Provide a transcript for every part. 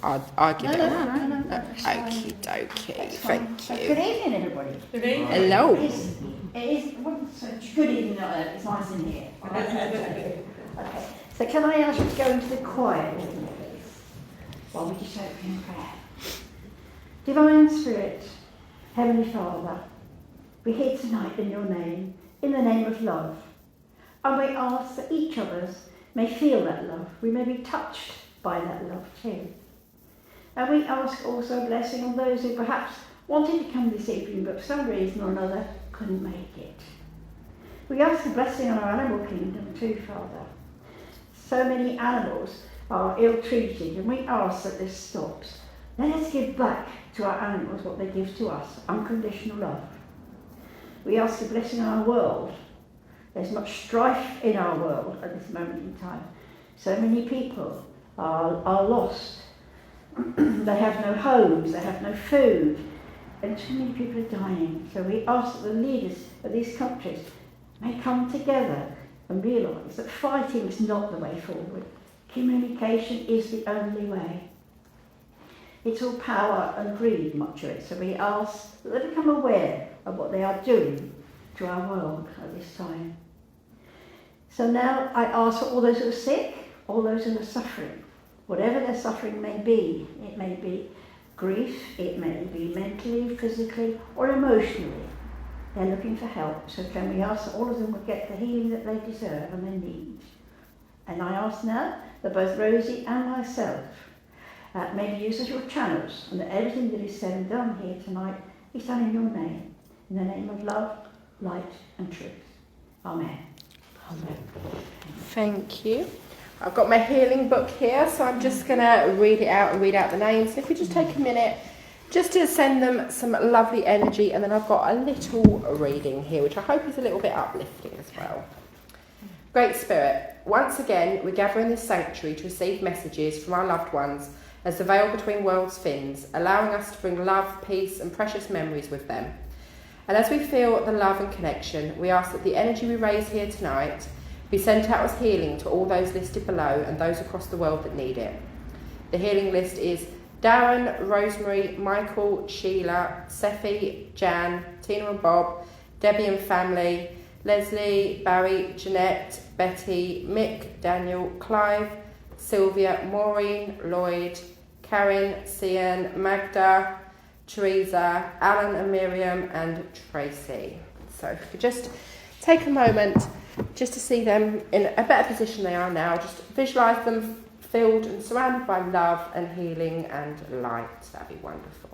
I'll give it. No. Okie dokie. Thank you. Good evening, everybody. Good evening. Hello. It wasn't such good evening. It's nice in here. Okay. So can I ask you to go into the quiet with me, please, while we just open in prayer. Divine Spirit, Heavenly Father, we're here tonight in your name, in the name of love. And we ask that each of us may feel that love. We may be touched by that love too. And we ask also a blessing on those who perhaps wanted to come this evening but for some reason or another couldn't make it. We ask a blessing on our animal kingdom too, Father. So many animals are ill-treated and we ask that this stops. Let us give back to our animals what they give to us, unconditional love. We ask a blessing on our world. There's much strife in our world at this moment in time. So many people are lost. They have no homes, they have no food, and too many people are dying. So we ask that the leaders of these countries may come together and realise that fighting is not the way forward. Communication is the only way. It's all power and greed, much of it. So we ask that they become aware of what they are doing to our world at this time. So now I ask for all those who are sick, all those who are suffering, whatever their suffering may be. It may be grief, it may be mentally, physically, or emotionally. They're looking for help. So can we ask that all of them will get the healing that they deserve and they need? And I ask now that both Rosie and myself may be used as your channels, and that everything that is said and done here tonight is done in your name, in the name of love, light and truth. Amen. Amen. Thank you. I've got my healing book here, so I'm just going to read it out and read out the names. If we just take a minute just to send them some lovely energy, and then I've got a little reading here, which I hope is a little bit uplifting as well. Great Spirit, once again we gather in this sanctuary to receive messages from our loved ones as the veil between worlds thins, allowing us to bring love, peace and precious memories with them. And as we feel the love and connection, we ask that the energy we raise here tonight be sent out as healing to all those listed below and those across the world that need it. The healing list is Darren, Rosemary, Michael, Sheila, Seffi, Jan, Tina and Bob, Debbie and family, Leslie, Barry, Jeanette, Betty, Mick, Daniel, Clive, Sylvia, Maureen, Lloyd, Karen, Cian, Magda, Teresa, Alan and Miriam and Tracy. So if you could just take a moment just to see them in a better position they are now, just visualise them filled and surrounded by love and healing and light. That'd be wonderful.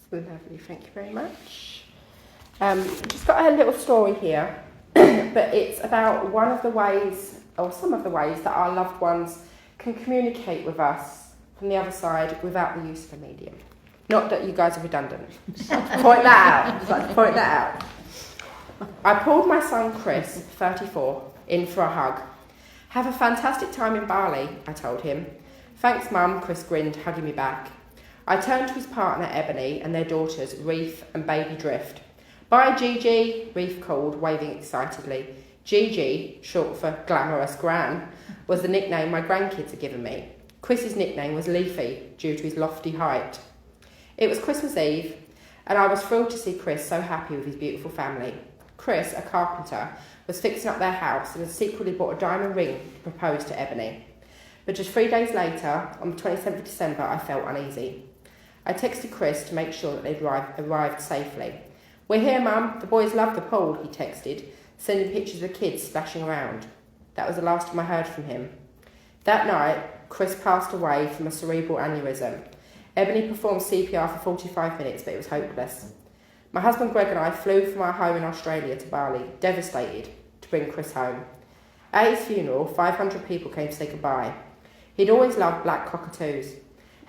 Lovely, thank you very much. Just got a little story here, but it's about one of the ways, or some of the ways, that our loved ones can communicate with us from the other side without the use of a medium. Not that you guys are redundant. Just like to point that out. I pulled my son Chris, 34, in for a hug. Have a fantastic time in Bali, I told him. Thanks, Mum, Chris grinned, hugging me back. I turned to his partner, Ebony, and their daughters, Reef and Baby Drift. Bye, Gigi, Reef called, waving excitedly. Gigi, short for Glamorous Gran, was the nickname my grandkids had given me. Chris's nickname was Leafy, due to his lofty height. It was Christmas Eve, and I was thrilled to see Chris so happy with his beautiful family. Chris, a carpenter, was fixing up their house and had secretly bought a diamond ring to propose to Ebony. But just 3 days later, on the 27th of December, I felt uneasy. I texted Chris to make sure that they'd arrived safely. We're here, Mum. The boys love the pool, he texted, sending pictures of the kids splashing around. That was the last time I heard from him. That night, Chris passed away from a cerebral aneurysm. Ebony performed CPR for 45 minutes, but it was hopeless. My husband Greg and I flew from our home in Australia to Bali, devastated, to bring Chris home. At his funeral, 500 people came to say goodbye. He'd always loved black cockatoos.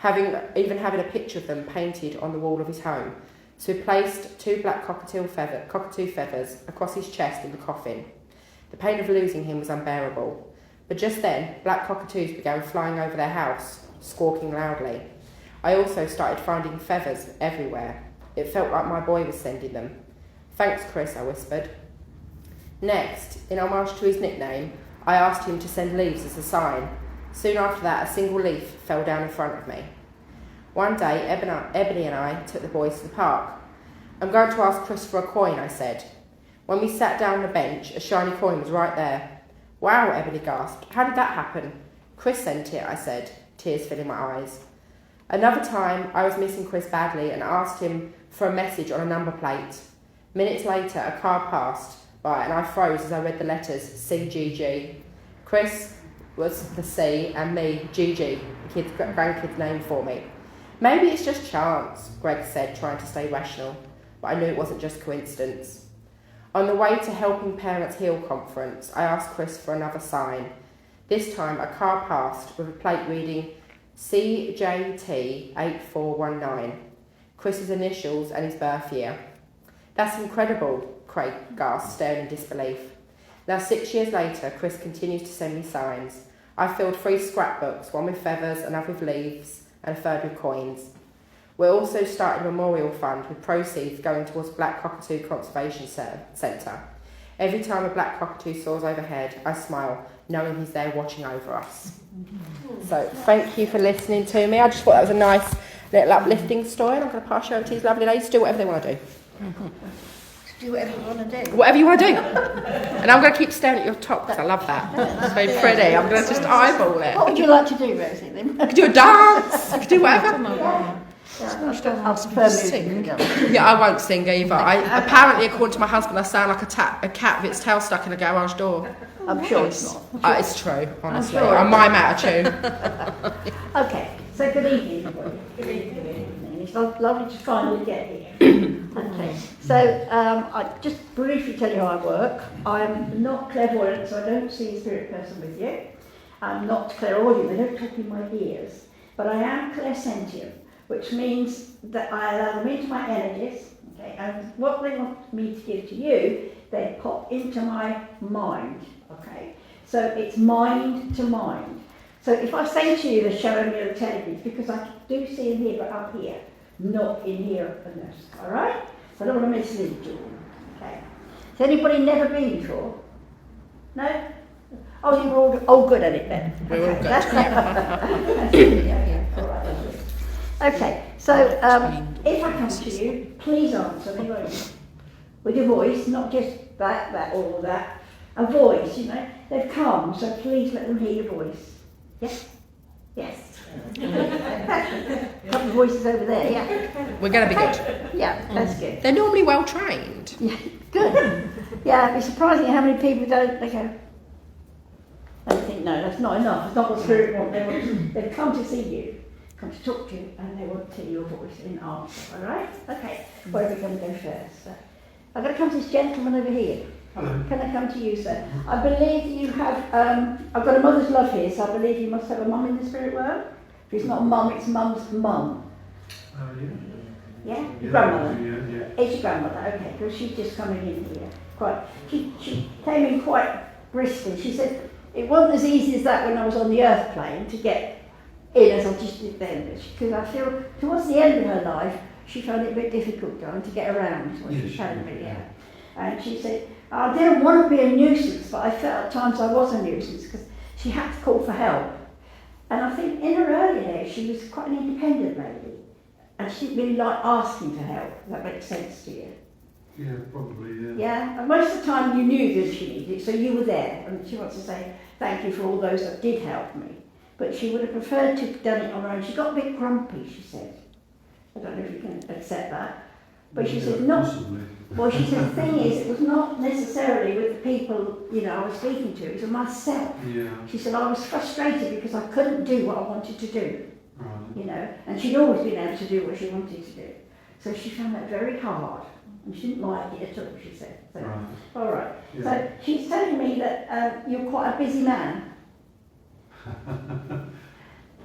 even having a picture of them painted on the wall of his home. So he placed 2 black cockatoo feathers across his chest in the coffin. The pain of losing him was unbearable. But just then, black cockatoos began flying over their house, squawking loudly. I also started finding feathers everywhere. It felt like my boy was sending them. "Thanks, Chris," I whispered. Next, in homage to his nickname, I asked him to send leaves as a sign. Soon after that, a single leaf fell down in front of me. One day, Ebony and I took the boys to the park. "I'm going to ask Chris for a coin," I said. When we sat down on a bench, a shiny coin was right there. "Wow," Ebony gasped. "How did that happen?" "Chris sent it," I said, tears filling my eyes. Another time, I was missing Chris badly and asked him for a message on a number plate. Minutes later, a car passed by and I froze as I read the letters CGG. Chris was the C and me, GG, the grandkid's name for me. "Maybe it's just chance," Greg said, trying to stay rational, but I knew it wasn't just coincidence. On the way to Helping Parents Heal conference, I asked Chris for another sign. This time, a car passed with a plate reading CJT 8419, Chris's initials and his birth year. "That's incredible," Craig gasped, staring in disbelief. Now 6 years later, Chris continues to send me signs. I filled 3 scrapbooks, one with feathers, another with leaves, and a third with coins. We're also starting a memorial fund with proceeds going towards Black Cockatoo Conservation Centre. Every time a black cockatoo soars overhead, I smile, knowing he's there watching over us. So thank you for listening to me. I just thought that was a nice little uplifting story, and I'm going to pass you over to these lovely ladies to do whatever they want to do. Do whatever you want to do. Whatever you want to do. And I'm going to keep staring at your top because I love that. It's very pretty. I'm going to just eyeball it. What would you like to do, Rosie, then? I could do a dance. I could do whatever. I'll sing. Yeah, I won't sing either. Apparently, according to my husband, I sound like a cat with its tail stuck in a garage door. I'm sure it's not. It's true, honestly. Sure. I mime out of tune. Okay, so good evening, everybody. Good evening. It's lovely to finally get here. Okay, so I just briefly tell you how I work. I'm not clairvoyant, so I don't see a spirit person with you. I'm not clairaudient, they don't talk in my ears. But I am clairsentient, which means that I allow them into my energies, okay, and what they want me to give to you, they pop into my mind, okay. So it's mind to mind. So if I say to you, they're showing me the television, because I do see in here, but up here, not in here and this, all right? So I don't want to mislead you, okay. Has anybody never been before? No? Oh, you're all good at it then. We're all good. That's good. Yeah, all right. Okay, so if I come to you, please answer me, won't you? With your voice, not just that, or that. A voice, you know. They've come, so please let them hear your voice. Yes? Yes. A couple of voices over there, yeah. We're going to be good. Yeah, that's good. They're normally well trained. Yeah, good. Yeah, it'd be surprising how many people don't, they go, they think, no, that's not enough. It's not what spirit want. They've come to see you, come to talk to you, and they want to hear your voice in answer, all right? Okay, where are we going to go first? So, I'm going to come to this gentleman over here. Can I come to you, sir? I believe you have, I've got a mother's love here, so I believe you must have a mum in the spirit world. If it's not mum, it's mum's mum. Yeah? Your grandmother? Yeah. It's your grandmother, okay, because she's just coming in here. She came in quite briskly. She said, it wasn't as easy as that when I was on the earth plane to get in as I just did then, because I feel towards the end of her life, she found it a bit difficult to get around, what she found me, yeah. And she said, I didn't want to be a nuisance, but I felt at times I was a nuisance because she had to call for help. And I think in her early days, she was quite an independent lady. And she didn't really like asking for help, if that makes sense to you. Yeah, probably, yeah. Yeah, and most of the time you knew that she needed it, so you were there. And she wants to say thank you for all those that did help me. But she would have preferred to have done it on her own. She got a bit grumpy, she said. I don't know if you can accept that. But she said, possibly. Well, she said, the thing is, it was not necessarily with the people, I was speaking to, it was with myself. Yeah. She said, I was frustrated because I couldn't do what I wanted to do, Right. and she'd always been able to do what she wanted to do. So she found that very hard, and she didn't like it at all, she said. So, Right. all right. Yeah. So she's telling me that you're quite a busy man.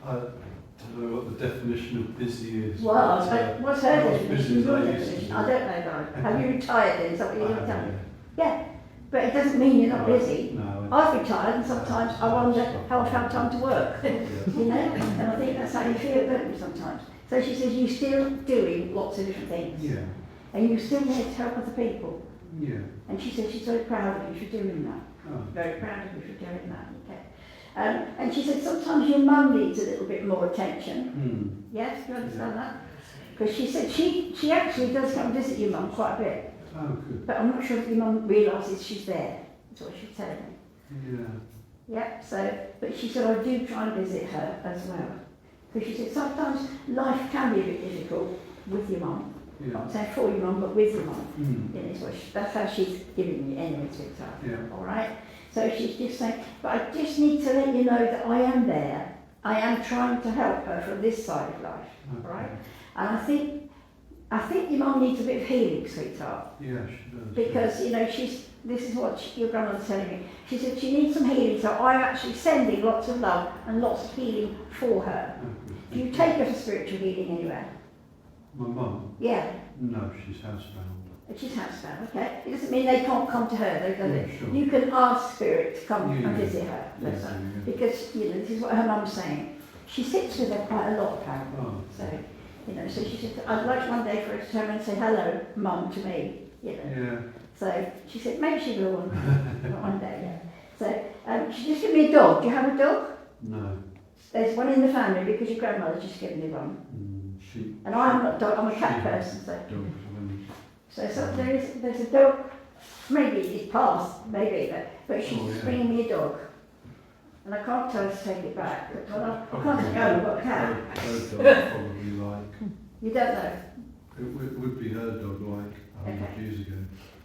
To don't know what the definition of busy is. Well, but, what's her what's definition? busy Your as I used to definition? do. I don't know, though. Have you retired then? Is that what you're I going to tell have, me? Yeah, but it doesn't mean you're not Right. busy. No. I've retired and sometimes I wonder how I found time to work, Yeah. you know, and I think that's how you feel, don't you, sometimes? So she says you're still doing lots of different things, Yeah. and you're still there to help other people. Yeah. And she says she's very proud of you for doing that. Oh. Very proud of you for doing that, okay. And she said sometimes your mum needs a little bit more attention. Hmm. Yes, do you understand that? Because she said she actually does come visit your mum quite a bit, Oh, good. but I'm not sure if your mum realises she's there. That's what she was telling me. Yeah. Yeah, so, but she said I do try and visit her as well. Because she said sometimes life can be a bit difficult with your mum. Yeah. Not saying for your mum, but with your mum. Hmm. You know, so that's how she's giving me anyway, sweetheart. Yeah. All right? So she's just saying, but I just need to let you know that I am there. I am trying to help her from this side of life. Okay. All right? And I think your mum needs a bit of healing, sweetheart. Yeah, she does. Because, you know, this is what your grandmother's telling me. She said she needs some healing, so I'm actually sending lots of love and lots of healing for her. Oh, good. Do you take her for spiritual healing anywhere? My mum? Yeah. No, she's housebound. She's housebound, okay? It doesn't mean they can't come to her, though, does it? Yeah, sure. You can ask Spirit to come Yeah, and yeah. visit her, bless Yeah, her. yeah. Because, you know, this is what her mum's saying. She sits with her quite a lot, apparently. Oh. So, you know, so she said, I'd like one day for her to turn around and say hello, mum, to me, you know. Yeah. So she said, maybe she will one day, yeah. So she just gave me a dog. Do you have a dog? No. There's one in the family because your grandmother just gave me one. She. And I'm not a dog, I'm a cat she person, so. dogs when- So there's a dog, maybe it's passed, maybe, but she's Oh, yeah. bringing me a dog. And I can't tell her to take it back, but I can't go, I've got a cat. Her dog probably like. You don't know. It would be her dog like 100 Okay. years ago.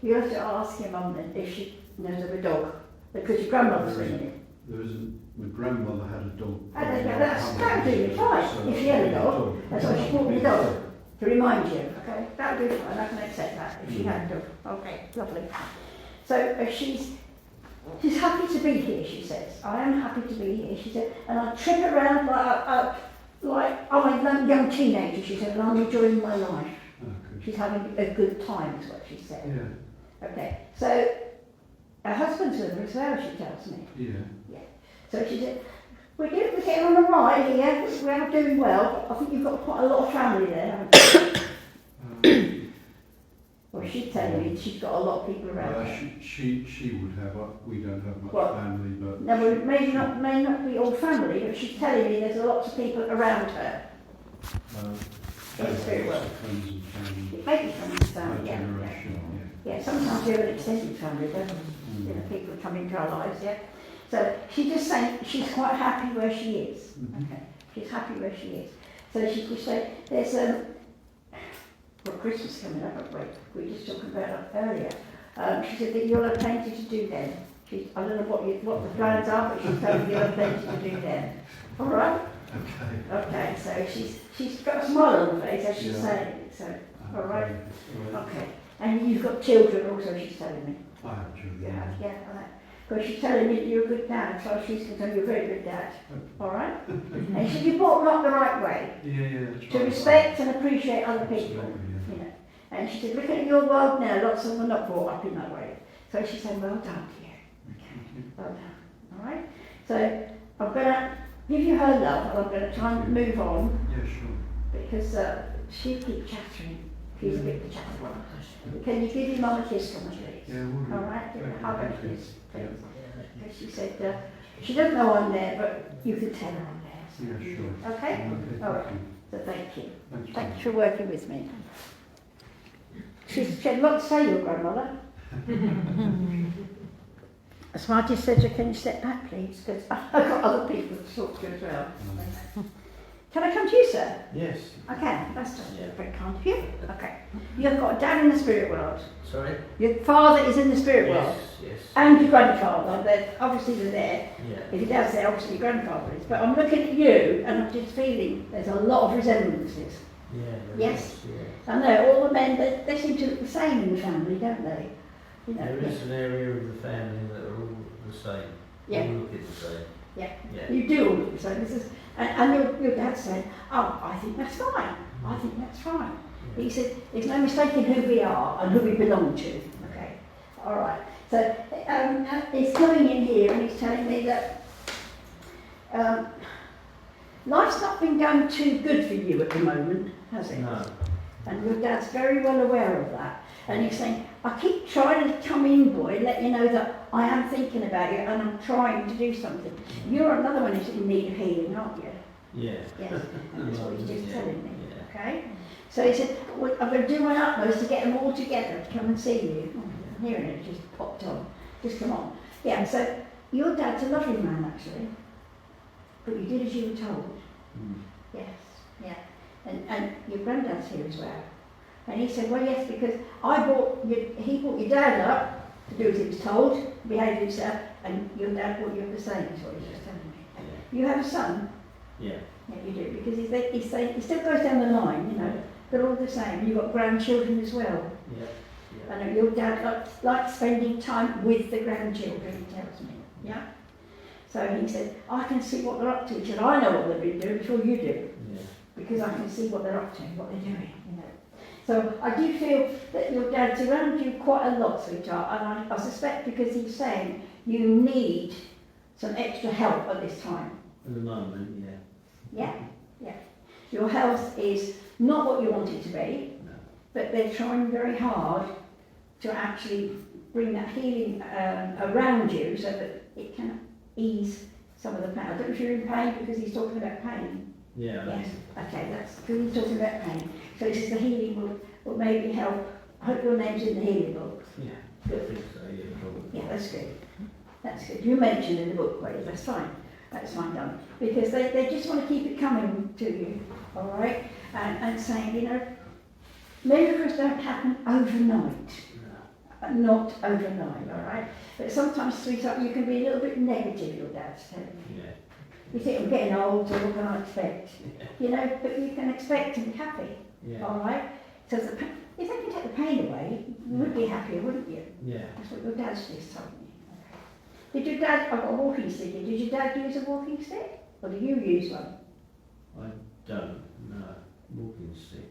You have to ask your mum then if she knows of a dog, because your grandmother's bringing it. There isn't. My grandmother had a dog. I don't know, probably that's like that would 100 be fine. years, so If she had a it'd be dog, that's why she bought me a Yeah. dog. To remind you, okay? That would be fine, I can accept that if she had a dog. Okay, lovely. So she's happy to be here, she says. I am happy to be here, she said. And I trip around like I'm a young teenager, she said, and I'm enjoying my life. Oh, good. She's having a good time, is what she said. Yeah. Okay, so her husband's with her as well, she tells me. Yeah. So she said, we're getting on the right here, we are doing well. I think you've got quite a lot of family there, haven't you? Well, she's telling me she's got a lot of people around her. She would have. We don't have much Well, family, but. No, well, may not be all family, but she's telling me there's lots of people around her. It's very well. Friends and family. It may be from the My family, yeah. generation. Yeah, sometimes we have an extended family, don't we? Yeah. You know, people come into our lives, yeah. So she's just saying she's quite happy where she is. Mhm. Okay, she's happy where she is. So she just said, there's well, Christmas coming up, haven't we? We were just talking about that earlier. She said that you'll have plenty to do then. I don't know what the plans are, but she's telling me you'll have plenty to do then. All right? Okay. Okay, so she's got a smile on her face as she's Yeah. saying it. So, all right? All right. Okay. And you've got children also, she's telling me. I have children. You have, yeah, all right. Because she's telling me that you're a good dad, as far as she's concerned, you're a very good dad. All right? And she said you brought them up the right way, Yeah, that's to right. respect and appreciate other people. Absolutely, yeah. You know. And she said, look at your world now, lots of them are not brought up in that way. So she said, well done to you. Okay, well done. All right? So I'm going to give you her love, and I'm going to try and move on, Yeah, sure. because she'll keep chattering. She's a bit of a chatterer. Can you give your mum a kiss for me, please? Yeah, we'll do. All right, give her a hug and a kiss, Yeah. please. Because she said, she doesn't know I'm there, but you can tell her I'm there. Yeah, sure. Okay? Okay, All right. thank you. So thank you. Thanks. Thanks for working with me. She had a lot to say, your grandmother. So I just said to her, can you step back, please? Because I've got other people to talk to as well. Can I come to you, sir? Yes. I can. That's just very kind of you. Okay. You've got a dad in the spirit world. Sorry? Your father is in the spirit world. Yes. And your grandfather. Obviously they're there. Yeah. If your dad's there, obviously your grandfather is. But I'm looking at you and I'm just feeling there's a lot of resemblances. Yeah. Yes? Yeah. I know, all the men, they seem to look the same in the family, don't they? You know, There is an area of the family that are all the same. Yeah. All look the same. Yeah. Yeah. You do all of it. So this is, and your dad said, oh, I think that's fine. I think that's fine. He said, there's no mistaking who we are and who we belong to. Okay. All right. So he's coming in here and he's telling me that life's not been going too good for you at the moment, has it? No. And your dad's very well aware of that. And he's saying, I keep trying to come in, boy, let you know that I am thinking about you and I'm trying to do something. You're another one who's in need of healing, aren't you? Yeah. Yes, and that's what he's just telling me. Yeah. Okay? So he said, well, I'm going to do my utmost to get them all together to come and see you. Oh, I'm hearing it just popped on. Just come on. Yeah, so your dad's a lovely man, actually. But you did as you were told. Mm. Yes, yeah. And your granddad's here as well. And he said, well, yes, because he brought your dad up to do as he was told, behave himself, and your dad brought you up the same, is what he's just telling me. Yeah. You have a son? Yeah. Yeah, you do, because he's saying, he still goes down the line, you know, they're all the same. You've got grandchildren as well. Yeah. Yeah. I know your dad likes spending time with the grandchildren, he tells me. Yeah? So he said, I can see what they're up to. He said, I know what they've been doing before you do. Yeah. Because I can see what they're up to, what they're doing, you know. So I do feel that your dad's around you quite a lot, sweetheart, and I suspect because he's saying you need some extra help at this time. At the moment, yeah. Yeah, yeah. Your health is not what you want it to be, No. but they're trying very hard to actually bring that healing around you so that it can ease some of the pain. I don't know if you're in pain because he's talking about pain. Yeah. Yes, okay, that's because he's talking about pain. So it's just the healing will maybe help. I hope your name's in the healing book. Yeah. I Good. think so, yeah, probably. Yeah, that's good. That's good. You mentioned in the book, Wade, that's fine. That's fine done. Because they just want to keep it coming to you, all right? And saying, you know, miracles don't happen overnight. No. Not overnight, all right? But sometimes, sweetheart, you can be a little bit negative, your dad's telling me. Yeah. You think, I'm getting old, so what can I expect? You know, but you can expect to be happy, Yeah. all right? So if they can take the pain away, you would be happier, wouldn't you? Yeah. That's what your dad's just told me. Okay. Did your dad, I've got a walking stick here, did your dad use a walking stick? Or do you use one? I don't know. Walking stick.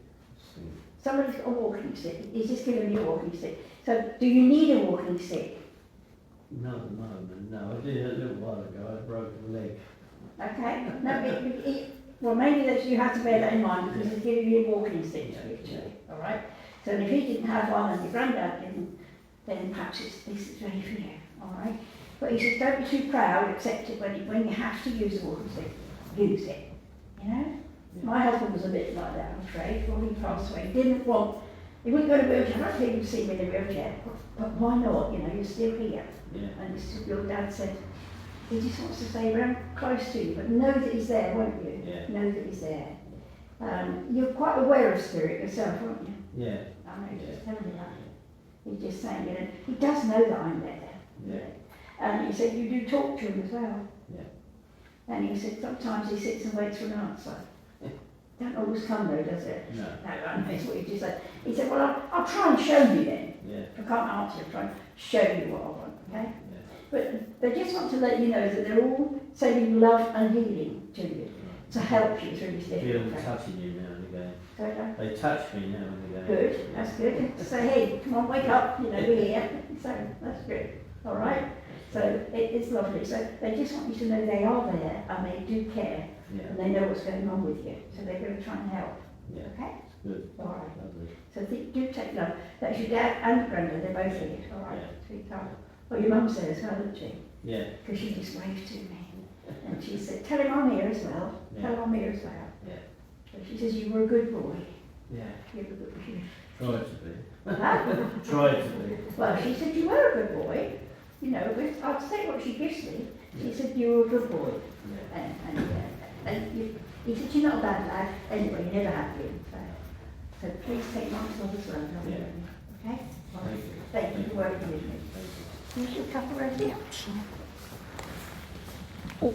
Somebody's got a walking stick, he's just given you a walking stick. So do you need a walking stick? Not at the moment, no. I did a little while ago. I broke a leg. Okay, no, well maybe that you have to bear that in mind because he's giving you a walking stick spiritually, all right? So if he didn't have one and your granddad didn't, then perhaps this is ready for you, all right? But he says don't be too proud, accept it when you have to use a walking stick, use it, you know? Yeah. My husband was a bit like that, I'm afraid, when he passed away. He wouldn't go to wheelchair, I don't think he'd see me in a wheelchair, but why not, you know, you're still here. Yeah. And your dad said, he just wants to stay around close to you, but know that he's there, won't you? Yeah. Know that he's there. You're quite aware of spirit yourself, aren't you? Yeah. I know, he's just telling me that. He's just saying, you know, he does know that I'm there. Yeah. And he said you do talk to him as well. Yeah. And he said sometimes he sits and waits for an answer. Don't always come though, does it? No. No, I know, it's what he just said. He said, well, I'll try and show you then. Yeah. If I can't answer, I'll try and show you what I want, okay? Yeah. But they just want to let you know that they're all sending love and healing to you to help you through this I feel difficult them phase. touching you now and again. So, They touch me now and again. good, that's good. Say, hey, come on, wake up, you know, we're here. So that's good, all right? So it's lovely. So they just want you to know they are there and they do care Yeah. and they know what's going on with you. So they're going to try and help, Yeah. okay? Good. All right. Lovely. So do take love. That's your dad and your granddad, they're both here, all right? Yeah. Sweetheart. Well, your mum's there as well, isn't she? Yeah. Because she just waved to me. And she said, tell him I'm here as well. Yeah. Tell him I'm here as well. Yeah. So she says, you were a good boy. Yeah. You were a good boy. Try to be. Huh? Try to be. Well, she said, you were a good boy. You know, I'd say what she gives me. She said, you were a good boy. Yeah. And he said, you're not a bad lad. Anyway, you never have been. So please take Mum's love as well. Don't Yeah. you? Okay? Thank you. Thank you for working with me. Thank you. Here's your cup of rosy. Oh.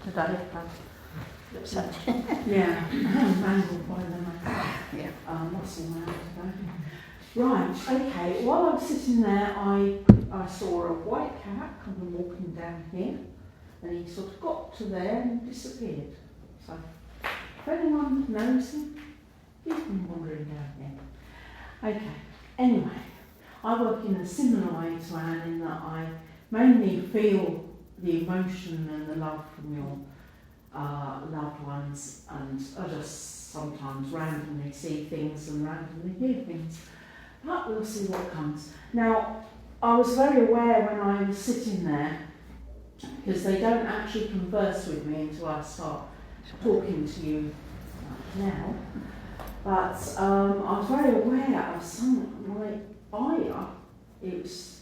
Did I lift that? Upset. Yeah, mangled by the Yeah. muscle man. Right, okay, while I was sitting there, I I saw a white cat coming walking down here, and he sort of got to there and disappeared. So, if anyone knows him, he's been wandering down here. Okay, anyway, I work in a similar way to Anne in that I mainly feel the emotion and the love from your loved ones, and I just sometimes randomly see things and randomly hear things. But we'll see what comes. Now, I was very aware when I was sitting there, because they don't actually converse with me until I start talking to you now, but I was very aware of my eye. It was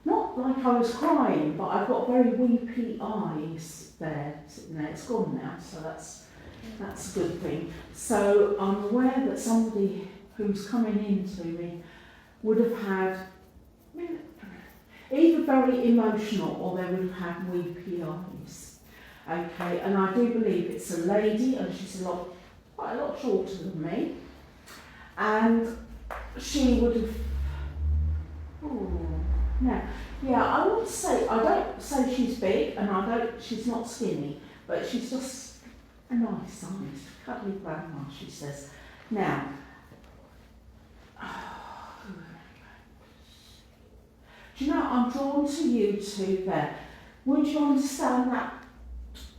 not like I was crying, but I've got very weepy eyes there, sitting there. It's gone now, so that's a good thing. So I'm aware that somebody who's coming into me would have had either very emotional or they would have had weepy eyes. Okay, and I do believe it's a lady, and she's quite a lot shorter than me, and she would have. I would say, I don't say she's big, and she's not skinny, but she's just a nice sized, cuddly grandma, she says. Now, do you know, I'm drawn to you two there. Would you understand that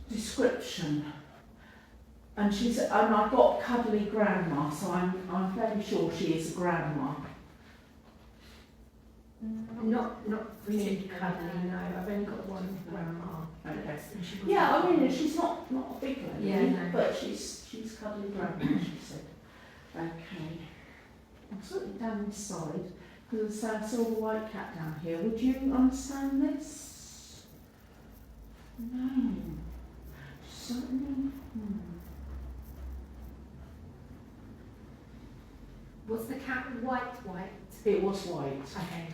description? And I've got cuddly grandma, so I'm fairly sure she is a grandma. Not really cuddly, no. I've only got one grandma. Okay. Yeah, I mean, she's not a big lady, Yeah, no. but she's cuddly grandma, she said. Okay. I'm certainly down this side, because I saw a white cat down here. Would you understand this? No. Certainly. Was the cat white? It was white. Okay.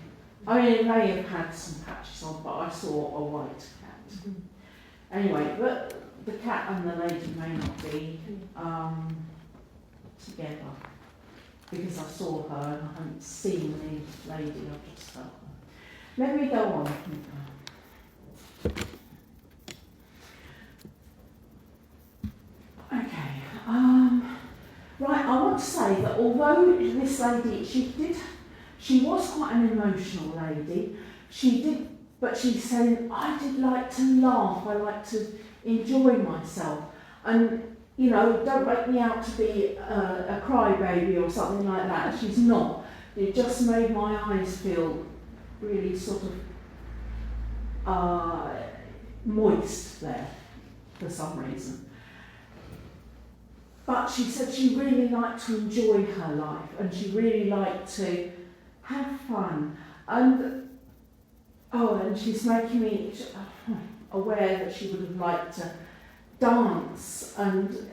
I mean, it may have had some patches on, but I saw a white cat. Mm-hmm. Anyway, but the cat and the lady may not be together, because I saw her and I haven't seen the lady, I've just felt her. Let me go on. Okay. Right, I want to say that although this lady, she was quite an emotional lady. But she said, I did like to laugh, I like to enjoy myself. And, you know, don't make me out to be a crybaby or something like that. She's not. It just made my eyes feel really sort of moist there for some reason. But she said she really liked to enjoy her life, and she really liked to have fun. And she's making me aware that she would have liked to dance, and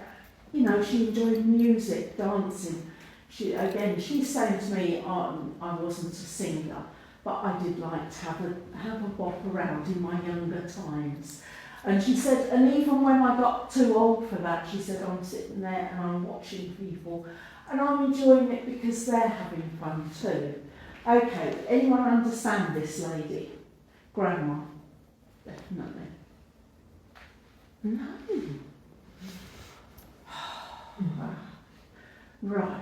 you know, she enjoyed music, dancing. She's saying to me, I wasn't a singer, but I did like to have a bop around in my younger times. And she said, and even when I got too old for that, she said, I'm sitting there and I'm watching people, and I'm enjoying it because they're having fun too. Okay, anyone understand this lady? Grandma? Definitely. No. Right.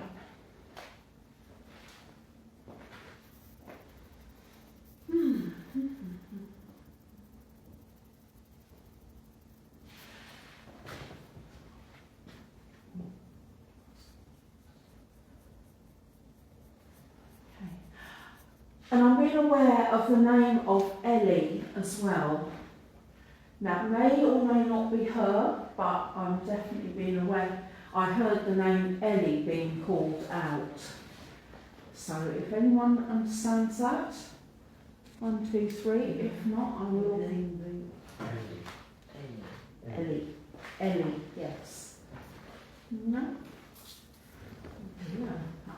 And I'm being aware of the name of Ellie as well. Now, may or may not be her, but I'm definitely being aware. I heard the name Ellie being called out. So if anyone understands that, 1, 2, 3. If not, I will. Ellie, yes. No? Yeah.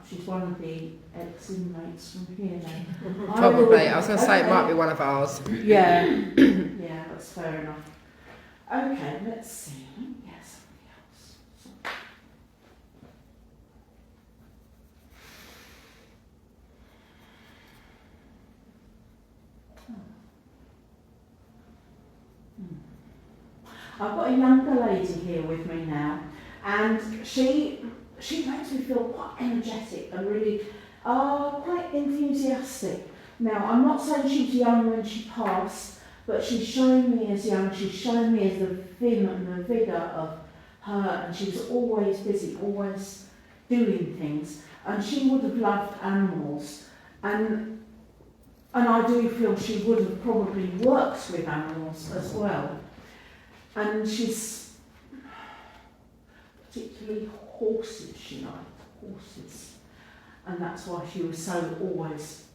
She's one of the ex-inmates from here then. Probably. I was going to say it might be one of ours. Yeah. Yeah, that's fair enough. Okay, let's see. Let me get somebody else. I've got a younger lady here with me now, and she makes me feel quite energetic and really quite enthusiastic. Now, I'm not saying she's young when she passed, but she's showing me as young. She's showing me as the vim and the vigour of her, and she was always busy, always doing things, and she would have loved animals, and I do feel she would have probably worked with animals as well. And she's particularly horses, she liked horses, and that's why she was so always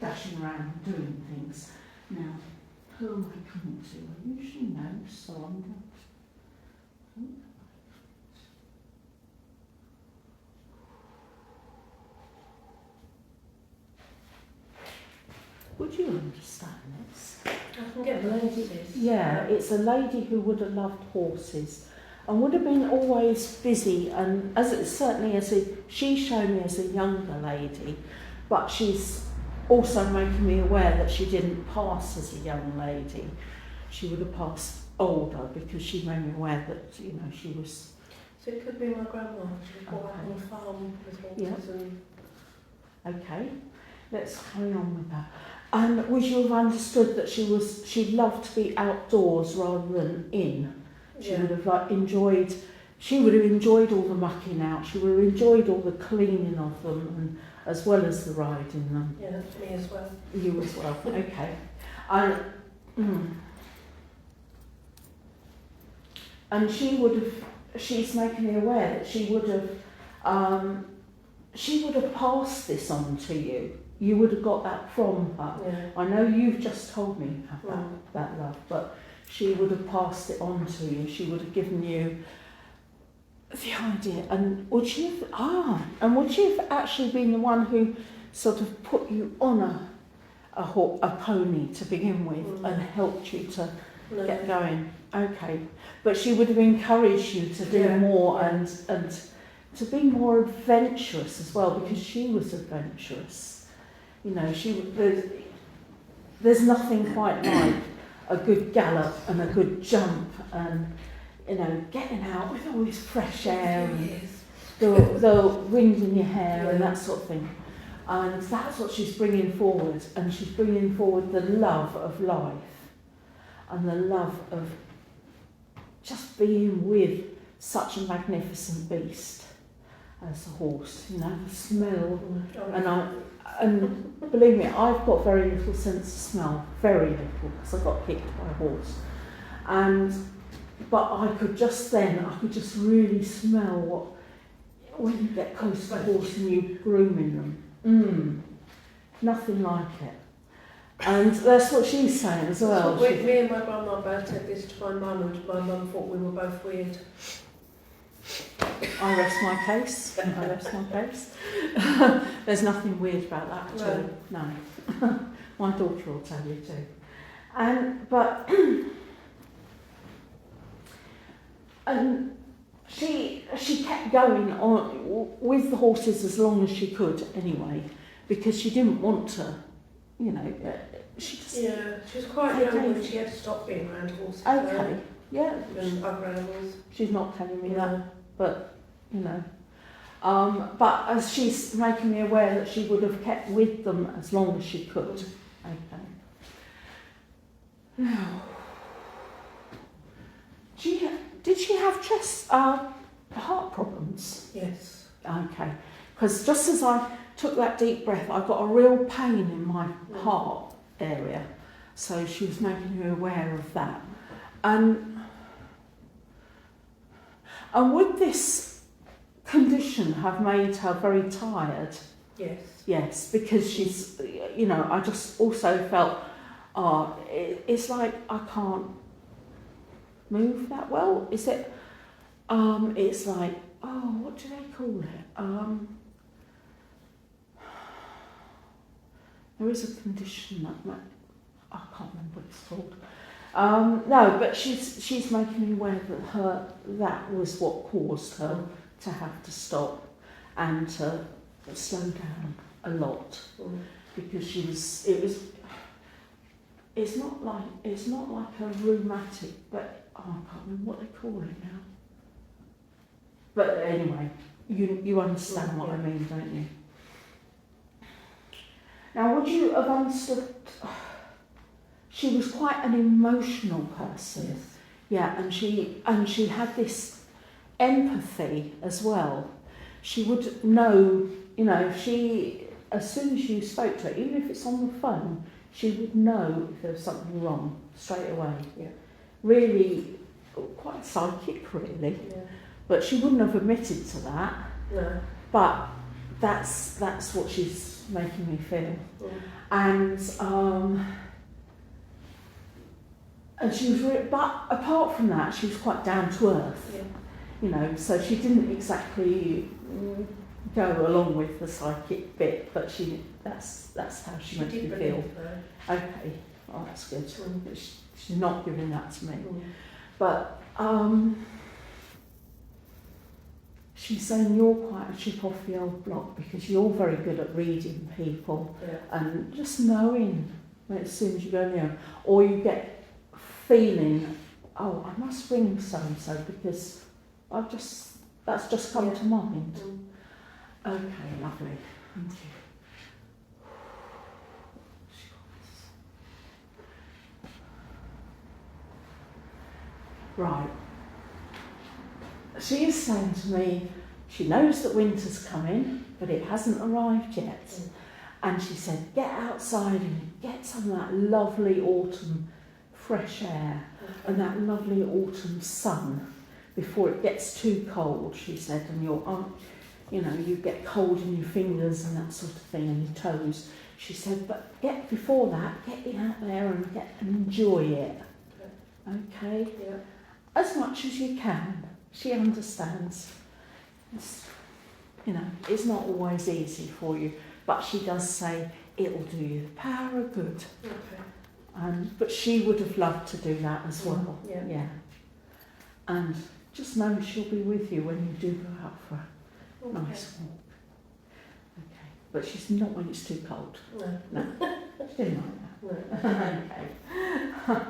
dashing around doing things. Now, who am I coming to? I usually know, so I'm not. Would you understand this? I can get the lady. Yeah, it's a lady who would have loved horses and would have been always busy, and she showed me as a younger lady, but she's also making me aware that she didn't pass as a young lady. She would have passed older, because she made me aware that, she was... So it could be my grandma. She was brought up on a farm with horses Okay, let's carry on with that. And would you have understood that she loved to be outdoors rather than in? She would have enjoyed all the mucking out. She would have enjoyed all the cleaning of them, and as well as the riding them. Yeah, that's me as well. You as well. Okay. And she's making me aware that she would have passed this on to you. You would have got that from her. Yeah. I know you've just told me you have that love, but she would have passed it on to you. She would have given you the idea. And would she have actually been the one who sort of put you on a pony to begin with and helped you to get going? Okay. But she would have encouraged you to do more and to be more adventurous as well, because she was adventurous. There's nothing quite like a good gallop and a good jump, and getting out with all this fresh air and the wind in your hair and that sort of thing. And that's what she's bringing forward, and she's bringing forward the love of life and the love of just being with such a magnificent beast as a horse. The smell, and believe me, I've got very little sense of smell, very little, because I got kicked by a horse. But I could just really smell when you get close to a horse and you're grooming them. Nothing like it. And that's what she's saying as well. Me and my grandma both said this to my mum, and my mum thought we were both weird. I rest my case. There's nothing weird about that at all. No. My daughter will tell you too. But she kept going on with the horses as long as she could anyway, because she didn't want to, she was quite young when she had to stop being around horses. Okay, yeah. And other animals. She's not telling me that, but but as she's making me aware that she would have kept with them as long as she could. Okay. Now, did she have heart problems? Yes. Okay. Because just as I took that deep breath, I got a real pain in my heart area. So she was making me aware of that. And would this condition have made her very tired? Yes. Yes, because she's, I just also felt, it's like I can't move that well. Is it? It's like, what do they call it? There is a condition that I can't remember what it's called. No, but she's making me aware that was what caused her to have to stop and to slow down a lot, because it's not like a rheumatic, but I can't remember what they call it now. But anyway, you understand what I mean, don't you? Now, would you have understood? She was quite an emotional person. Yes. Yeah, and she had this empathy as well. She would know, she, as soon as you spoke to her, even if it's on the phone, she would know if there was something wrong straight away. Yeah. Really, quite psychic, really. Yeah. But she wouldn't have admitted to that. No. But that's what she's making me feel. Mm. And she was, but apart from that, she was quite down to earth. Yeah. So she didn't exactly go along with the psychic bit, but that's how she made me did feel. believe her. Okay, oh, that's good. Mm. But she's not giving that to me. Mm. But she's saying you're quite a chip off the old block because you're very good at reading people Yeah. and just knowing as soon as you go near them, or you get feeling, oh, I must ring so and so because that's just come to mind. Mm. Okay, lovely. Thank you. Right. She is saying to me, she knows that winter's coming, but it hasn't arrived yet. Mm. And she said, get outside and get some of that lovely autumn fresh air and that lovely autumn sun before it gets too cold, she said, and you get cold in your fingers and that sort of thing and your toes. She said, but before that, get out there and enjoy it. Okay? Yeah. As much as you can. She understands. It's not always easy for you, but she does say it'll do you the power of good. Okay. But she would have loved to do that as well. Yeah. And just know she'll be with you when you do go out for a Okay. nice walk. Okay. But she's not when it's too cold. No. She didn't like that. No. Okay.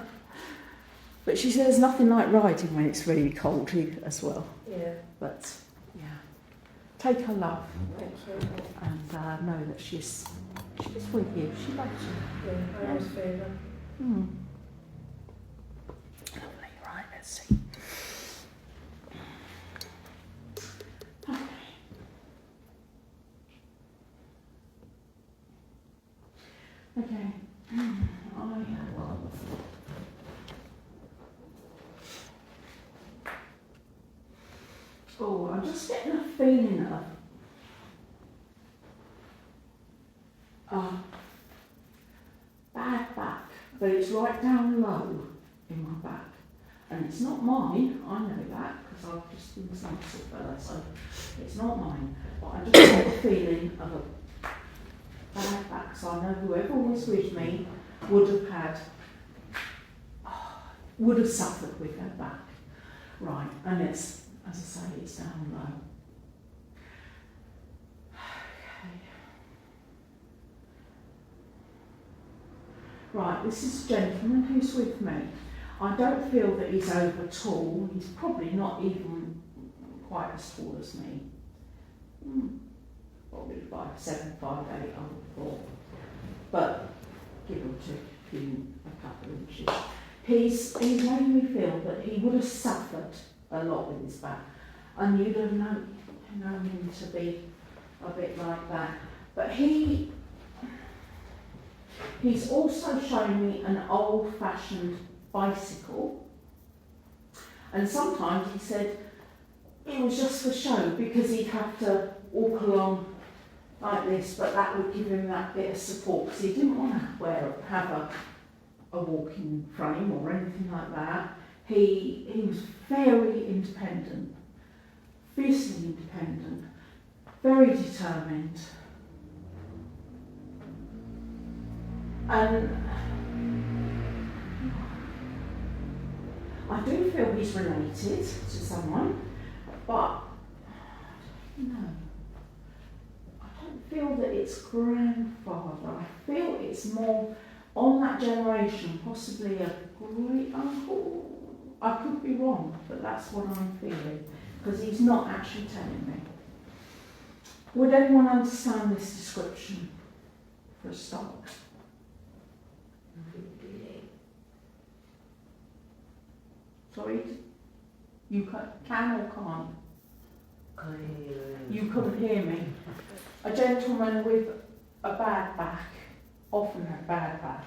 But she says there's nothing like riding when it's really cold as well. Yeah. But yeah, take her love Thank you. and know that she's with you. She loves you. Yeah. I always feel that. Lovely. Right. Let's see. Okay. I'm just getting a feeling of bad back, but it's right down low in my back. And it's not mine, I know that, because I've just been some sort of fella, so it's not mine. But I just get a feeling of a bad back, so I know whoever was with me would have suffered with their back. Right, and it's, as I say, it's down low. Okay. Right, this is a gentleman who's with me. I don't feel that he's over tall. He's probably not even quite as tall as me. Probably 5'7", 5'8", I would have thought. But give or take a couple of inches. He's made me feel that he would have suffered a lot with his back. And you'd have known him to be a bit like that. But he's also shown me an old-fashioned bicycle. And sometimes he said it was just for show because he'd have to walk along like this, but that would give him that bit of support because he didn't want to have a walking frame or anything like that. He was very independent, fiercely independent, very determined. And I do feel he's related to someone, but no. I don't feel that it's grandfather. I feel it's more on that generation, possibly a great uncle. I could be wrong, but that's what I'm feeling, because he's not actually telling me. Would anyone understand this description for a start? Sorry? You can or can't? You couldn't hear me. A gentleman with a bad back, often a bad back,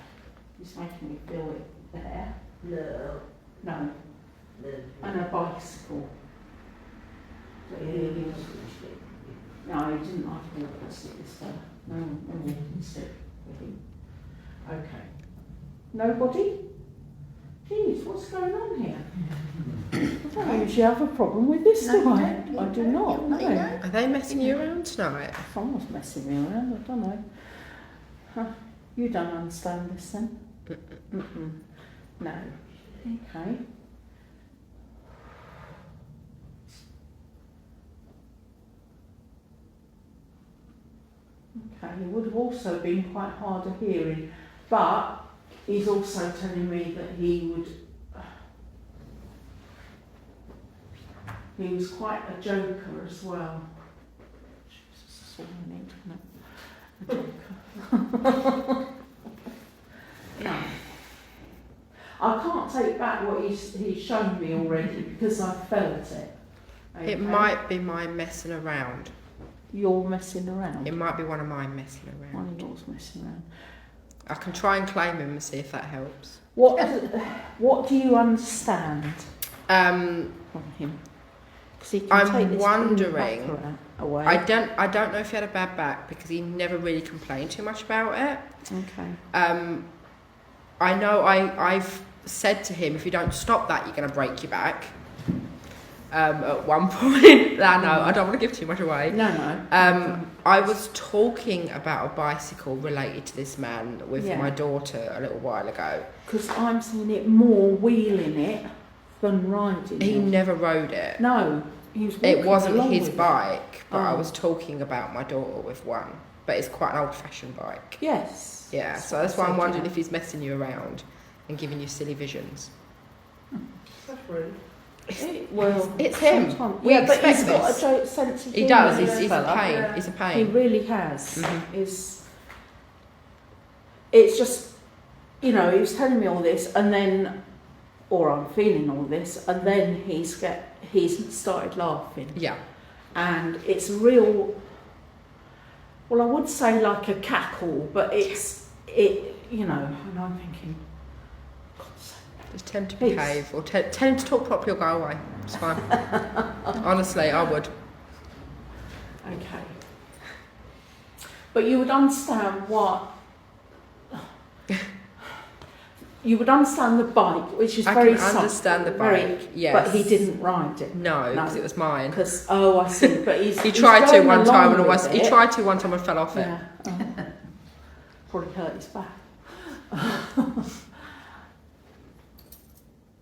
is making me feel it there. No. No. And a bicycle. So he is. No, he didn't like to walk and stick this fella. No walking stick with him. Okay. Nobody? Jeez, what's going on here? I don't usually have a problem with this, do I? I do not, no. Are they messing you around tonight? Someone's messing me around, I don't know. Huh. You don't understand this then? Mm-mm. No. Okay. Okay, he would have also been quite hard of hearing, but he's also telling me that he was quite a joker as well. Jesus, that's all I need, isn't it? A joker. No. I can't take back what he's shown me already because I felt it. Okay? It might be mine messing around. You're messing around? It might be one of mine messing around. One of yours messing around. I can try and claim him and see if that helps. What do you understand from him? I'm wondering. Away. I don't know if he had a bad back because he never really complained too much about it. Okay. I know I've said to him, if you don't stop that, you're going to break your back. At one point, no, I don't want to give too much away. No. I was talking about a bicycle related to this man with my daughter a little while ago. Because I'm seeing it more wheeling it than riding it. He never rode it. No, he was walking It wasn't along his with bike, but I Oh. was talking about my daughter with one. But it's quite an old-fashioned bike. Yes. Yeah, so that's why I'm wondering if he's messing you around and giving you silly visions. That's rude. It's him. Sometimes. We Yeah, but expect he's got this. a sense of He humour, does. this He's a fella. pain. Yeah. He's a He pain. really has. Mhm. It's just, he was telling me all this, and then, or I'm feeling all this, and then he's started laughing, Yeah. and it's real. Well, I would say like a cackle, but and I'm thinking, God's sake. Just tell him to Please. behave or tell him to talk properly or go away. It's fine. Honestly, I would. Okay. But you would understand you would understand the bike, which is I very can soft, understand the bike, yes. But he didn't ride it. No, because it was mine. Because I see. But He tried to one time and almost. he tried to one time and fell off it. Yeah. Oh. Probably hurt his back.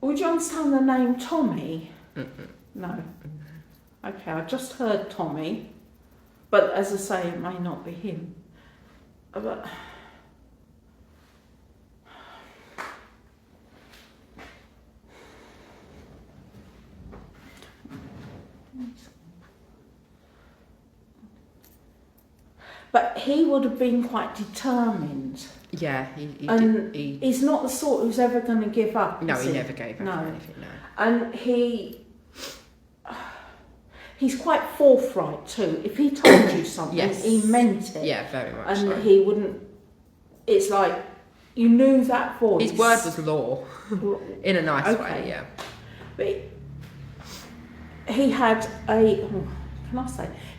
Would you understand the name Tommy? Mm-mm. No. Okay, I just heard Tommy, but as I say, it may not be him. But he would have been quite determined. Yeah, And he's not the sort who's ever going to give up. No, is he never gave up No. on anything, no. And he's quite forthright too. If he told you something, Yes. he meant it. Yeah, very much And so. he wouldn't. It's like you knew that voice. His word was law, in a nice Okay. way, yeah. But he had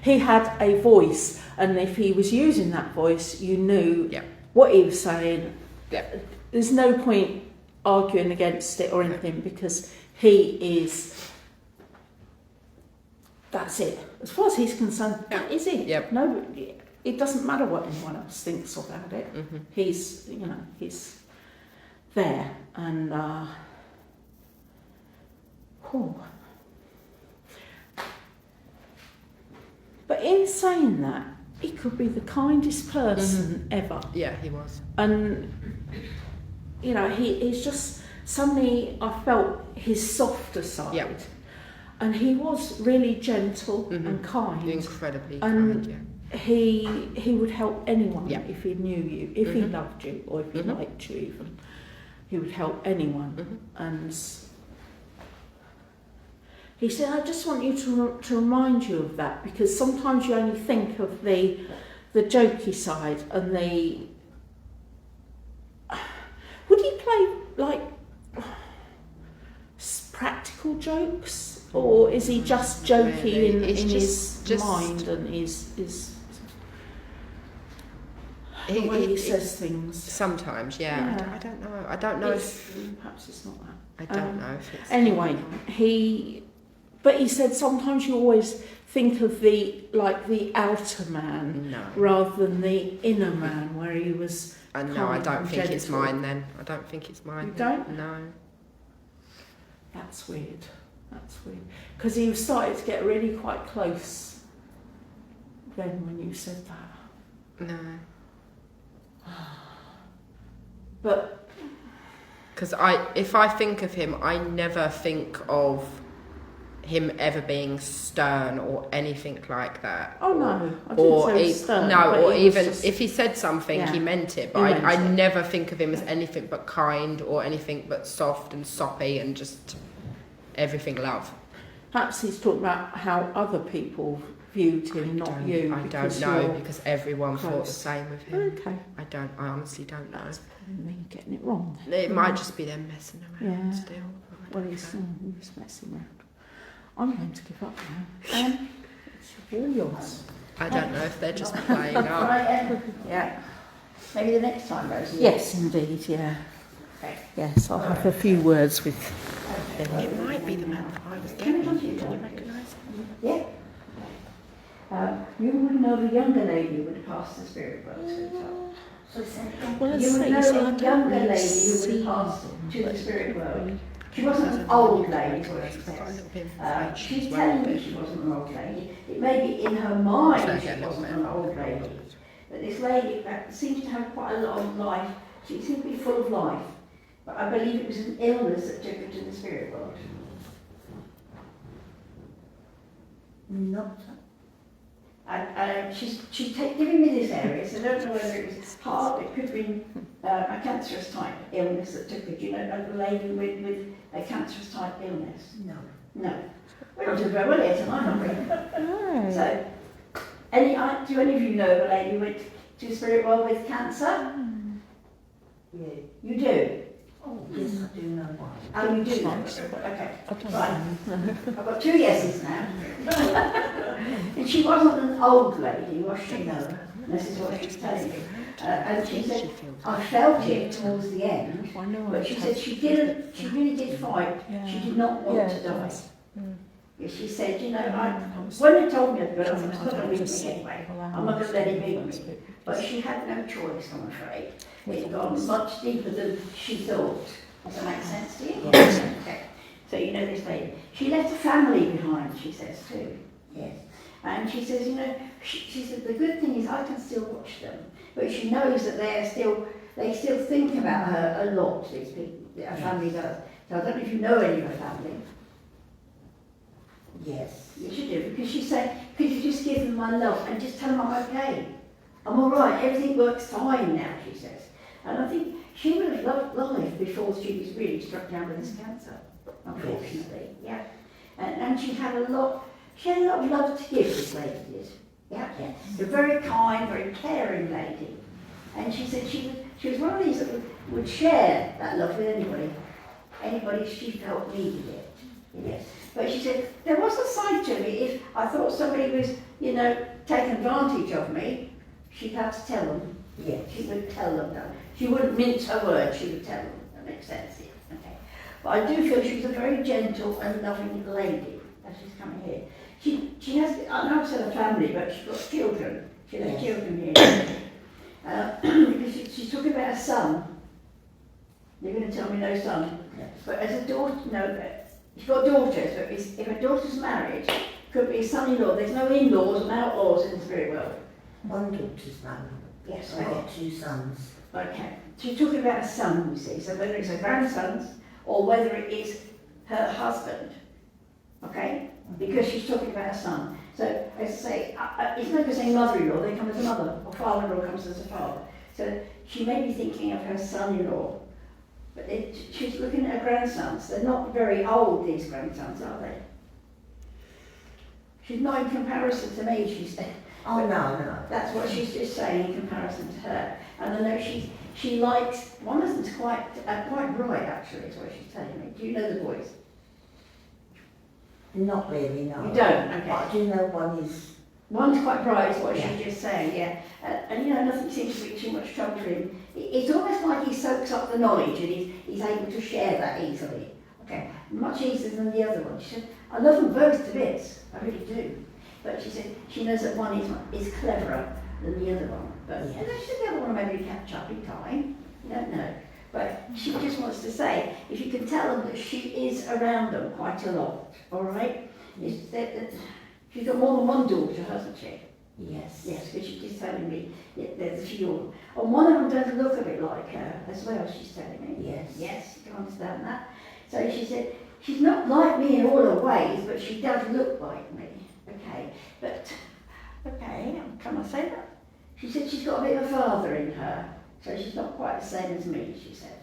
he had a voice, and if he was using that voice, you knew Yeah. what he was saying. Yeah. There's no point arguing against it or anything because he is. That's it. As far as he's concerned, that is it. Yep. No, it doesn't matter what anyone else thinks about it. Mm-hmm. He's there, and But in saying that, he could be the kindest person ever. Yeah, he was. And he's just suddenly I felt his softer side. Yeah. And he was really gentle Mhm. and kind. Incredibly And kind, yeah. he would help anyone Yeah. if he knew you, if he Mhm. loved you, or if he Mhm. liked you even. He would help anyone. Mhm. And he said, I just want you to remind you of that, because sometimes you only think of the jokey side and the... Would he play, like, practical jokes? Or is he just jokey Really, in it's his mind and his the way he says things? Sometimes, yeah. Yeah. I don't know. I don't know if... Perhaps it's not that. I don't know if it's... Anyway, he said sometimes you always think of the outer man No. rather than the inner man, where he was. No, I don't and think it's gentle. mine then. I don't think it's mine. You then. don't? No. That's weird. That's weird. Because he started to get really quite close then when you said that. No. But Because if I think of him, I never think of him ever being stern or anything like that. oh no, I didn't Or say he was stern, no, but or he was even just- if he said something, Yeah. he meant it. He But meant I it. never think of him as anything but kind or anything but soft and soppy and just everything love. perhaps he's talking about how other people viewed him, not you. I don't because know you're- because everyone thought the close. same of him. Okay. I honestly don't know. That's me getting it wrong. It might just be them messing around Yeah. still. I Well, don't he's, know. he was messing around. I'm going to give up now. It's all yours. I don't know if they're just playing up. Right, Yeah. maybe the next time, Rosie. Yes, indeed, yeah. Okay. Yes, I'll have a few words with him. It might be the man that I was Can getting. I come to you, Can you John? recognise him? Yeah. You would know the younger lady who would have passed the spirit world to the top. Well, You would I know say, the I don't younger really lady who see would have passed them, to the but- spirit world. She wasn't an old lady, is what she I've got a says. little bit of She's information as well. telling me but- she wasn't an old lady. It may be in her mind So I she get a little wasn't bit an of- old lady. But this lady seems to have quite a lot of life. She seemed to be full of life. But I believe it was an illness that took her to the spirit world. Not. She's giving me this area, so I don't know whether it was heart, it could have been a cancerous type illness that took her. Do you know a lady with a cancerous type illness? No. No. We're not doing very well here tonight, aren't we? No. So, do any of you know of a lady who went to the spirit world with cancer? Yeah. You do? Oh, yes, I do know one. Oh, you do know? Okay. Right. I've got 2 yeses now. And she wasn't an old lady, was she? No. This is what she's telling me. And she said, I felt it towards the end, but she said she really did fight. She did not want to die. She said, you know, when they told me about it, I thought, it's not going to leave me anyway. I'm not going to let it beat me. But she had no choice, I'm afraid. It's gone much deeper than she thought. Does that make sense to you? Yes. Okay. So you know this lady. She left a family behind, she says too. Yes. And she says, you know, she said, the good thing is I can still watch them. But she knows that they still think about her a lot, these people. Her family does. So I don't know if you know any of her family. Yes. Yes, you do. Because she said, could you just give them my love and just tell them I'm okay? I'm all right. Everything works fine now, she says. And I think she would have loved life before she was really struck down with this cancer, unfortunately. Yeah. And she had a lot of love to give, this lady did. Yeah. A very kind, very caring lady. And she said she was one of these that would share that love with anybody she felt needed it. Yes. But she said, there was a side to me, if I thought somebody was, you know, taking advantage of me, she'd have to tell them. Yeah. She would tell them that. She wouldn't mince her words, she would tell them. That makes sense, yeah. Okay. But I do feel she was a very gentle and loving lady, as she's coming here. She has, I know I've said a family, but she's got children. She has children here. Because she's talking about a son. You're going to tell me no son. Yes. But as a daughter, no, she's got daughters, but if a daughter's married, could be a son-in-law. There's no in-laws and outlaws in the spirit world. One daughter's married. Yes, I've got 2 sons. Okay. She's talking about a son, you see, so whether it's her grandsons or whether it is her husband, okay? Because she's talking about her son. So, as I say, it's no good saying mother-in-law, they come as a mother, or father-in-law comes as a father. So she may be thinking of her son-in-law, but she's looking at her grandsons. They're not very old, these grandsons, are they? She's not in comparison to me, she said. Oh, no, no. That's what she's just saying in comparison to her. And I know she likes, one of them's quite bright actually, is what she's telling me. Do you know the boys? Not really, no. You don't? Okay. But I do know one is... One's quite bright, is what Yeah. she's just saying, yeah. And you know, nothing seems to be too much trouble for him. It's almost like he soaks up the knowledge and he's able to share that easily. Okay, much easier than the other one. She said, I love them both to bits, I really do. But she said she knows that one is cleverer than the other one. But Yes. you know, she said the other one will maybe catch up in time. You don't know. But she just wants to say, if you can tell them that she is around them quite a lot, all right? Is that she's got more than one daughter, hasn't she? Yes. Yes, because she's just telling me there's a few. And one of them does look a bit like her as well, she's telling me. Yes. Yes, you can understand that. So she said, she's not like me in all her ways, but she does look like me. Okay, but, okay, can I say that? She said she's got a bit of a father in her, so she's not quite the same as me, she said.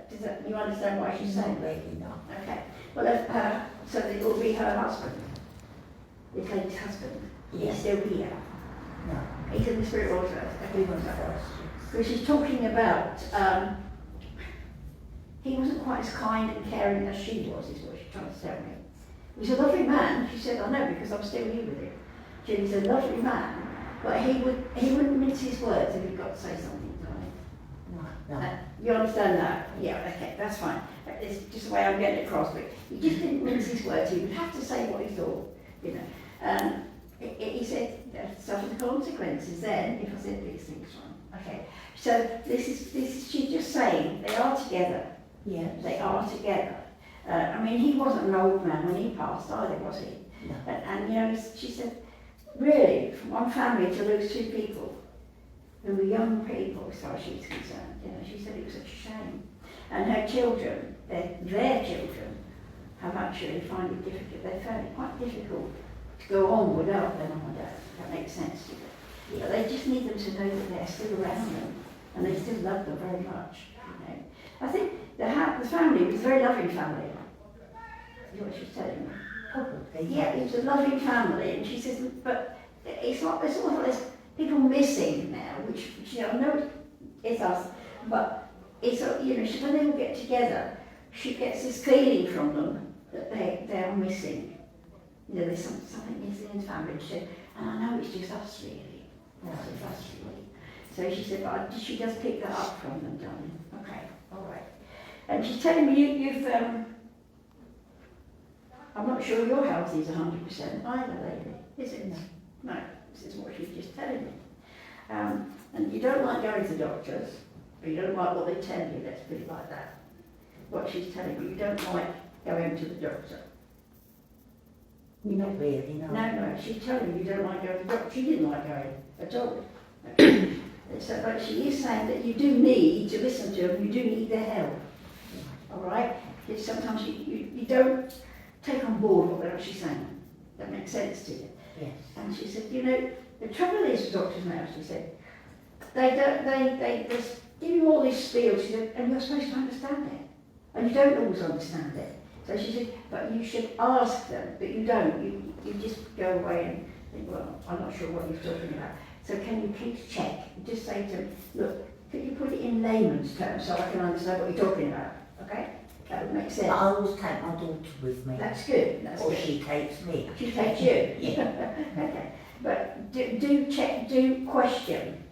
Does that you understand why she's saying Not that? really, no. Okay, well, so it will be her husband, this lady's husband. He's Yes. still here. No. He's in the spirit world, everyone's First, that. yes. So she's talking about, he wasn't quite as kind and caring as she was, is what she's trying to tell me. He was a lovely man, she said, I know because I'm still here with him. She was a lovely man, but he wouldn't mince his words if he'd got to say something, darling. No, no. You understand that? Yeah, okay, that's fine. It's just the way I'm getting it across, but he just didn't mince his words. He would have to say what he thought, you know. He said, suffer the consequences then if I said these things wrong. Okay, so this is she's just saying they are together. Yes. They are together. I mean, he wasn't an old man when he passed either, was he? No. And you know, she said, really, from one family to lose two people who were young people, as far as she was concerned, you know, she said it was such a shame. And her children, their children, have actually found it difficult. They found it quite difficult to go on without them or dad. That makes sense to them. But they just need them to know that they're still around them and they still love them very much. You know, I think the family was a very loving family. Is what she's telling me. Probably. Yeah, it was a loving family, and she says, but it's not. There's all there's people missing now, which you know, I know it's us, but it's you know, when they all get together, she gets this feeling from them that they're missing. You know, there's something missing in the family. She said, and I know it's just us really. It's just us really. So she said, but she does pick that up from them, darling. Okay, all right. And she's telling me you've. I'm not sure your health is 100% either, lady, is it? No, this is what she's just telling me. And you don't like going to doctors, or you don't like what they tell you, let's put it like that. What she's telling you, you don't like going to the doctor. Not really, no. No, she's telling you you don't like going to the doctor. She didn't like going at all. So, but she is saying that you do need to listen to them, you do need their help. All right? Because sometimes you don't take on board what she's saying. That makes sense to you. Yes. And she said, you know, the trouble is with doctors now, she said, they just give you all this spiel, she said, and you're supposed to understand it. And you don't always understand it. So she said, but you should ask them, but you don't. You just go away and think, well, I'm not sure what you're talking about. So can you please check? Just say to them, look, could you put it in layman's terms so I can understand what you're talking about? Okay? That would make sense. But I always take my daughter with me. That's good. That's Or good. she takes me. She takes you. Yeah. Okay. But do check, do question.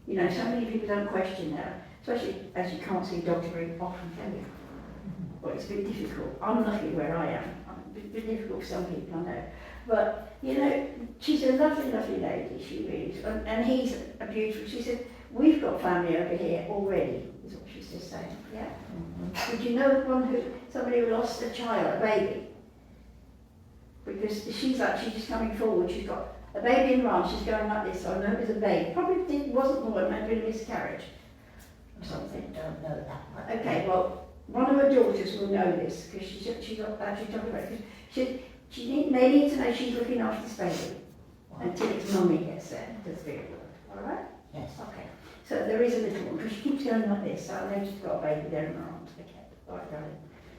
You know, so many people don't question now, especially as you can't see doctor very often, can you? Well, it's been difficult. I'm lucky where I am. It's been difficult for some people, I know. But, you know, she's a lovely, lovely lady, she really is. And he's a beautiful, she said, we've got family over here already, is what she's just saying, yeah? Did you know somebody who lost a child, a baby? Because she's actually just coming forward, she's got a baby in her arms, she's going like this, so I know it was a baby. Probably wasn't born, maybe a miscarriage or something. Don't know that much. Okay, well, one of her daughters will know this because she's actually talking about it. They need to know she's looking after this baby until its mummy gets there, the spirit world. All right? Yes. Okay. So there is a little one because she keeps going like this. So I know she's got a baby there in her arms. Okay. All right, darling.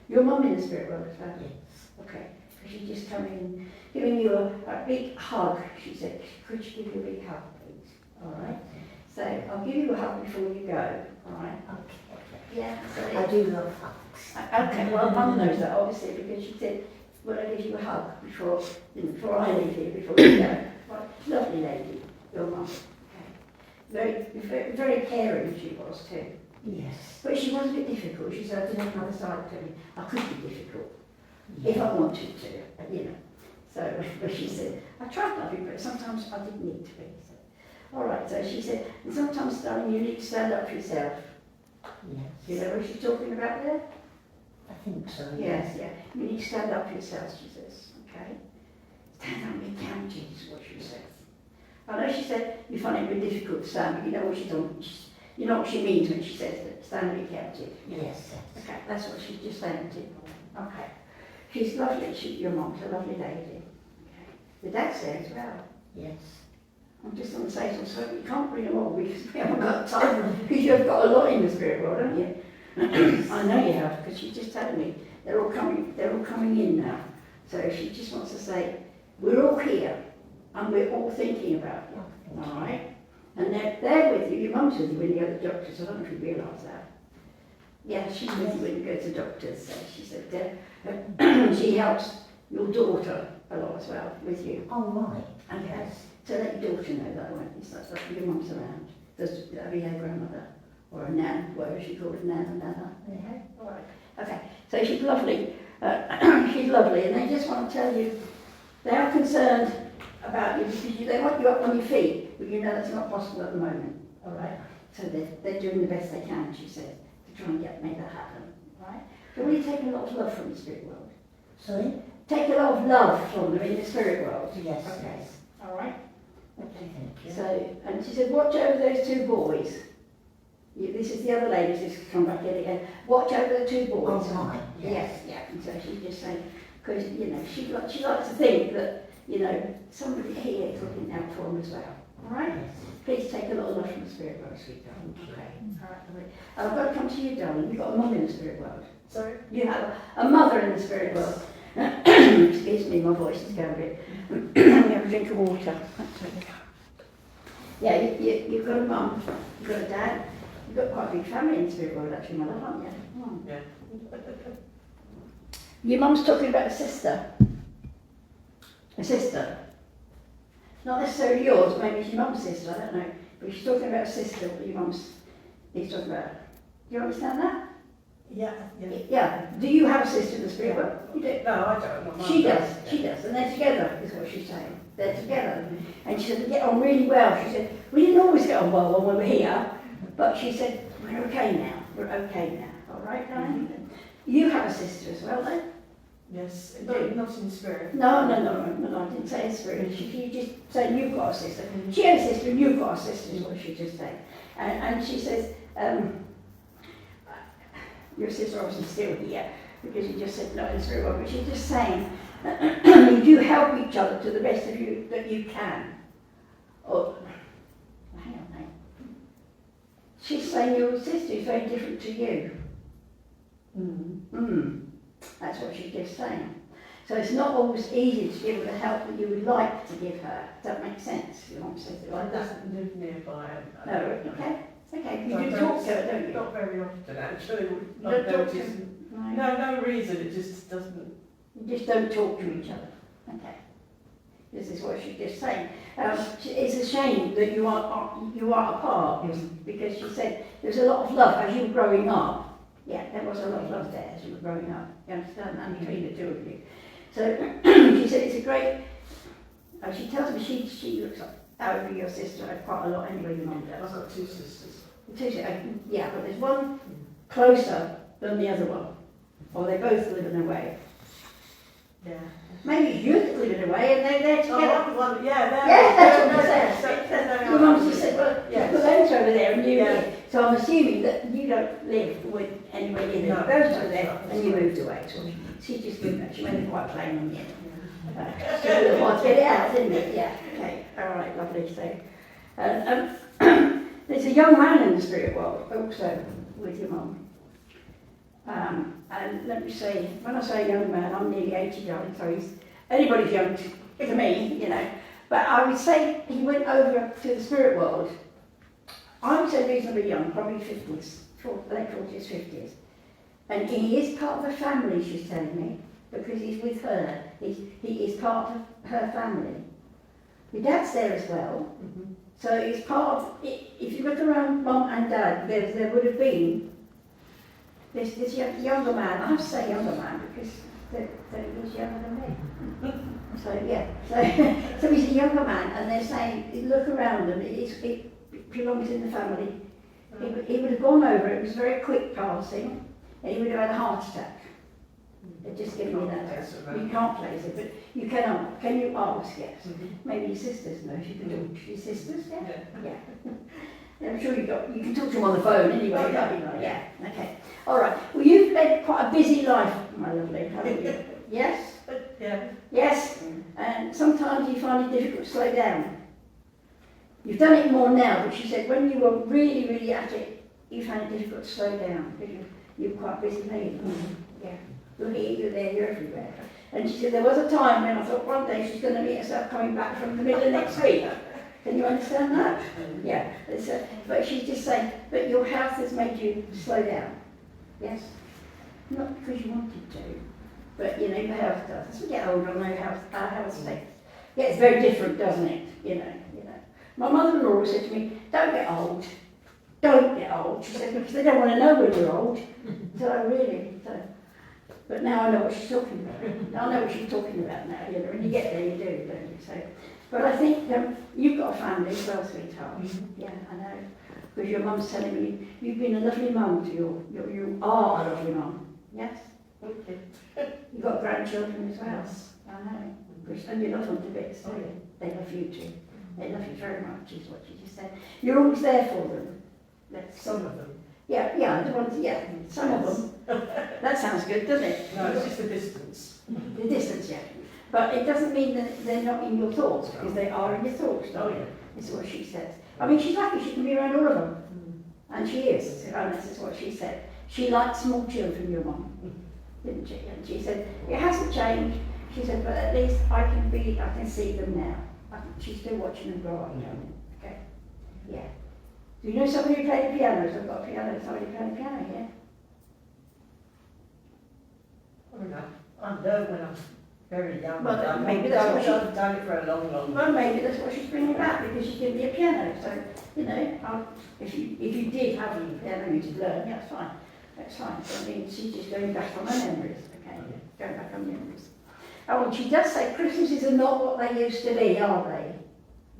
Your mum in the spirit world as well? Yes. Okay. So she's just coming in, giving you a big hug. She said, could you give you a big hug, please? All right. So I'll give you a hug before you go. All right. Okay. Yeah. So I do love hugs. Okay, well, Mum knows that obviously because she said, "Well, I give you a hug before I leave here, before you go." Right, lovely lady, your mum. Okay. Very caring she was too. Yes. But she was a bit difficult. She said, "I didn't have another side to me. I could be difficult if I wanted to, you know." So, but she said, "I tried loving, but sometimes I didn't need to be." So, all right. So she said, "And sometimes, darling, you need to stand up for yourself." Yes. You know what she's talking about there? I think so. Yes, yeah. You need to stand up for yourself, she says. Okay? Stand up and be counted is what she says. I know she said you find it really difficult to stand, but you know what you know what she means when she says that stand and be counted. Yes. Okay, that's what she's just saying to you. Okay. She's lovely, your mom's a lovely lady. Okay. Your dad's there as well. Yes. I'm just going to say so you can't bring them all because we haven't got time, because you've got a lot in the spirit world, haven't you? I know you have, because she just told me they're all coming in now. So she just wants to say, we're all here and we're all thinking about you. All right? And they're with you, your mum's with you when you go to the doctors, I don't know if you realise that. Yeah, she's with you when you go to doctors, so she said she helps your daughter a lot as well with you. Oh, right. Okay. So let your daughter know that, won't you? So that's like your mum's around. Does that be her grandmother? Or a nan, whatever she called a nan or nana. Okay, all right. Okay, so she's lovely. She's lovely, and they just want to tell you they are concerned about you because they want you up on your feet, but you know that's not possible at the moment. All right. So they're doing the best they can, she said, to try and make that happen. All right. So will you take a lot of love from the spirit world? Sorry? Take a lot of love from them in the spirit world. Yes. Okay. All right. Okay, thank you. So, and she said, watch over those two boys. This is the other lady who's come back in again. Watch over the two boys. Oh, right. Yes, yeah. And so she's just saying, because, you know, she likes to think that, you know, somebody here is looking out for them as well. All right? Yes. Please take a lot of love from the spirit world, sweetheart. Thank you. Okay. All right. Lovely. And I've got to come to you, darling. You've got a mum in the spirit world. Sorry? You have a mother in the spirit world. Excuse me, my voice is going a bit. Let me have a drink of water. Yeah, you've got a mum, you've got a dad, you've got quite a big family in the spirit world actually, my love, haven't you? Yeah. Your mum's talking about a sister. A sister. Not necessarily yours, maybe it's your mum's sister, I don't know. But she's talking about a sister that your mum's is talking about. Do you understand that? Yeah. Yeah. Do you have a sister in the spirit world? You do? No, I don't. My mum She does, and they're together, is what she's saying. They're together. And she said, they get on really well. She said, we didn't always get on well when we were here, but she said, we're okay now. We're okay now. All right, darling? You have a sister as well, then? Yes, not in spirit. No, I didn't say in spirit. She just said, you've got a sister. She had a sister and you've got a sister, is what she just said. And she says, your sister obviously still here, because you just said not in spirit world, but she's just saying, you do help each other to the best of you that you can. Oh, hang on. She's saying your sister is very different to you. That's what she's just saying. So it's not always easy to give her the help that you would like to give her. Does that make sense? Your mum says it like that. Doesn't live nearby. No, okay. Okay, So you do talk to her, don't you? Not very often, actually. You don't talk to notice. her? No reason. It just doesn't. You just don't talk to each other. Okay. This is what she's just saying. It's a shame that you are apart, because she said there's a lot of love as you were growing up. Yeah, there was a lot of love there as you were growing up. You understand that between the two of you. So she said it's a great. She tells me she looks over your sister quite a lot anyway. Your mum does. I've got two sisters. Yeah, but there's one closer than the other one, or they both living away. Yeah. Maybe you living away and they're together. Yeah, Yeah, that's what she said. Your mum just said, well, yes. put those over there and you here. So I'm assuming that you don't live with anywhere near there. You go to there and you moved away. So she's just doing that. She made it quite plain on the end. So we wanted to get it out, didn't it? Yeah. Okay. All right. Lovely. So there's a young man in the spirit world also with your mum. And let me say, when I say young man, I'm nearly 80 young, so he's anybody's young to me, you know. But I would say he went over to the spirit world. I would say reasonably young, probably 50s, late 40s, 50s. And he is part of a family, she's telling me, because he's with her. He is part of her family. Your dad's there as well. Mm-hmm. So he's part of, if you look around mum and dad, there would have been this younger man. I have to say younger man because he was younger than me. So yeah, so he's a younger man, and they're saying, look around, and it belongs in the family. He would have gone over. It was very quick passing, and he would have had a heart attack. They're just giving me that. You can't place it, but you can. Can you ask? Yes. Maybe your sisters know. You can talk to your sisters. Yeah. I'm sure you can talk to them on the phone anyway. Yeah. Okay. All right. Well, you've led quite a busy life, my lovely, haven't you? Yes. Yeah. Yes. And sometimes you find it difficult to slow down. You've done it more now, but she said when you were really, really at it, you found it difficult to slow down because you're quite busy lady. Yeah. You're here, you're there, you're everywhere. And she said there was a time when I thought one day she's going to meet herself coming back from the middle of next week. Can you understand that? Yeah. But she's just saying, but your health has made you slow down. Yes? Not because you wanted to, but you know, your health does. As we get older, I know our health stays. Yeah, it's very different, doesn't it? You know. My mother-in-law said to me, don't get old. Don't get old. She said, because they don't want to know when you're old. So I really, but now I know what she's talking about. I know what she's talking about now, you know, when you get there you do, don't you? So, but I think you've got a family as well, sweetheart. Yeah, I know. Because your mum's telling me you've been a lovely mum to you are a lovely mum. Yes? Okay. You've got grandchildren as well. I know. And you love them to bits, don't you? They love you too. They love you very much, is what you just said. You're always there for them. Some of them. Yeah, the ones, some of them. That sounds good, doesn't it? No, it's just the distance. The distance, yeah. But it doesn't mean that they're not in your thoughts, because they are in your thoughts, don't they? Is what she says. I mean, she's lucky she can be around all of them. And she is. And this is what she said. She liked small children, your mum, didn't she? And she said, it hasn't changed. She said, but at least I can see them now. She's still watching them grow up. Okay. Yeah. Do you know somebody who played the piano? So I've got a piano, somebody playing the piano, yeah? I know when I'm very young. Well, maybe that's what I've done it for a long, long time. Well, maybe that's what she's bringing back, because she's giving me a piano. So, you know, if you did have a piano you did learn, yeah, that's fine. That's fine. I mean, she's just going back on her memories, okay? Going back on memories. Oh, and she does say Christmases are not what they used to be, are they?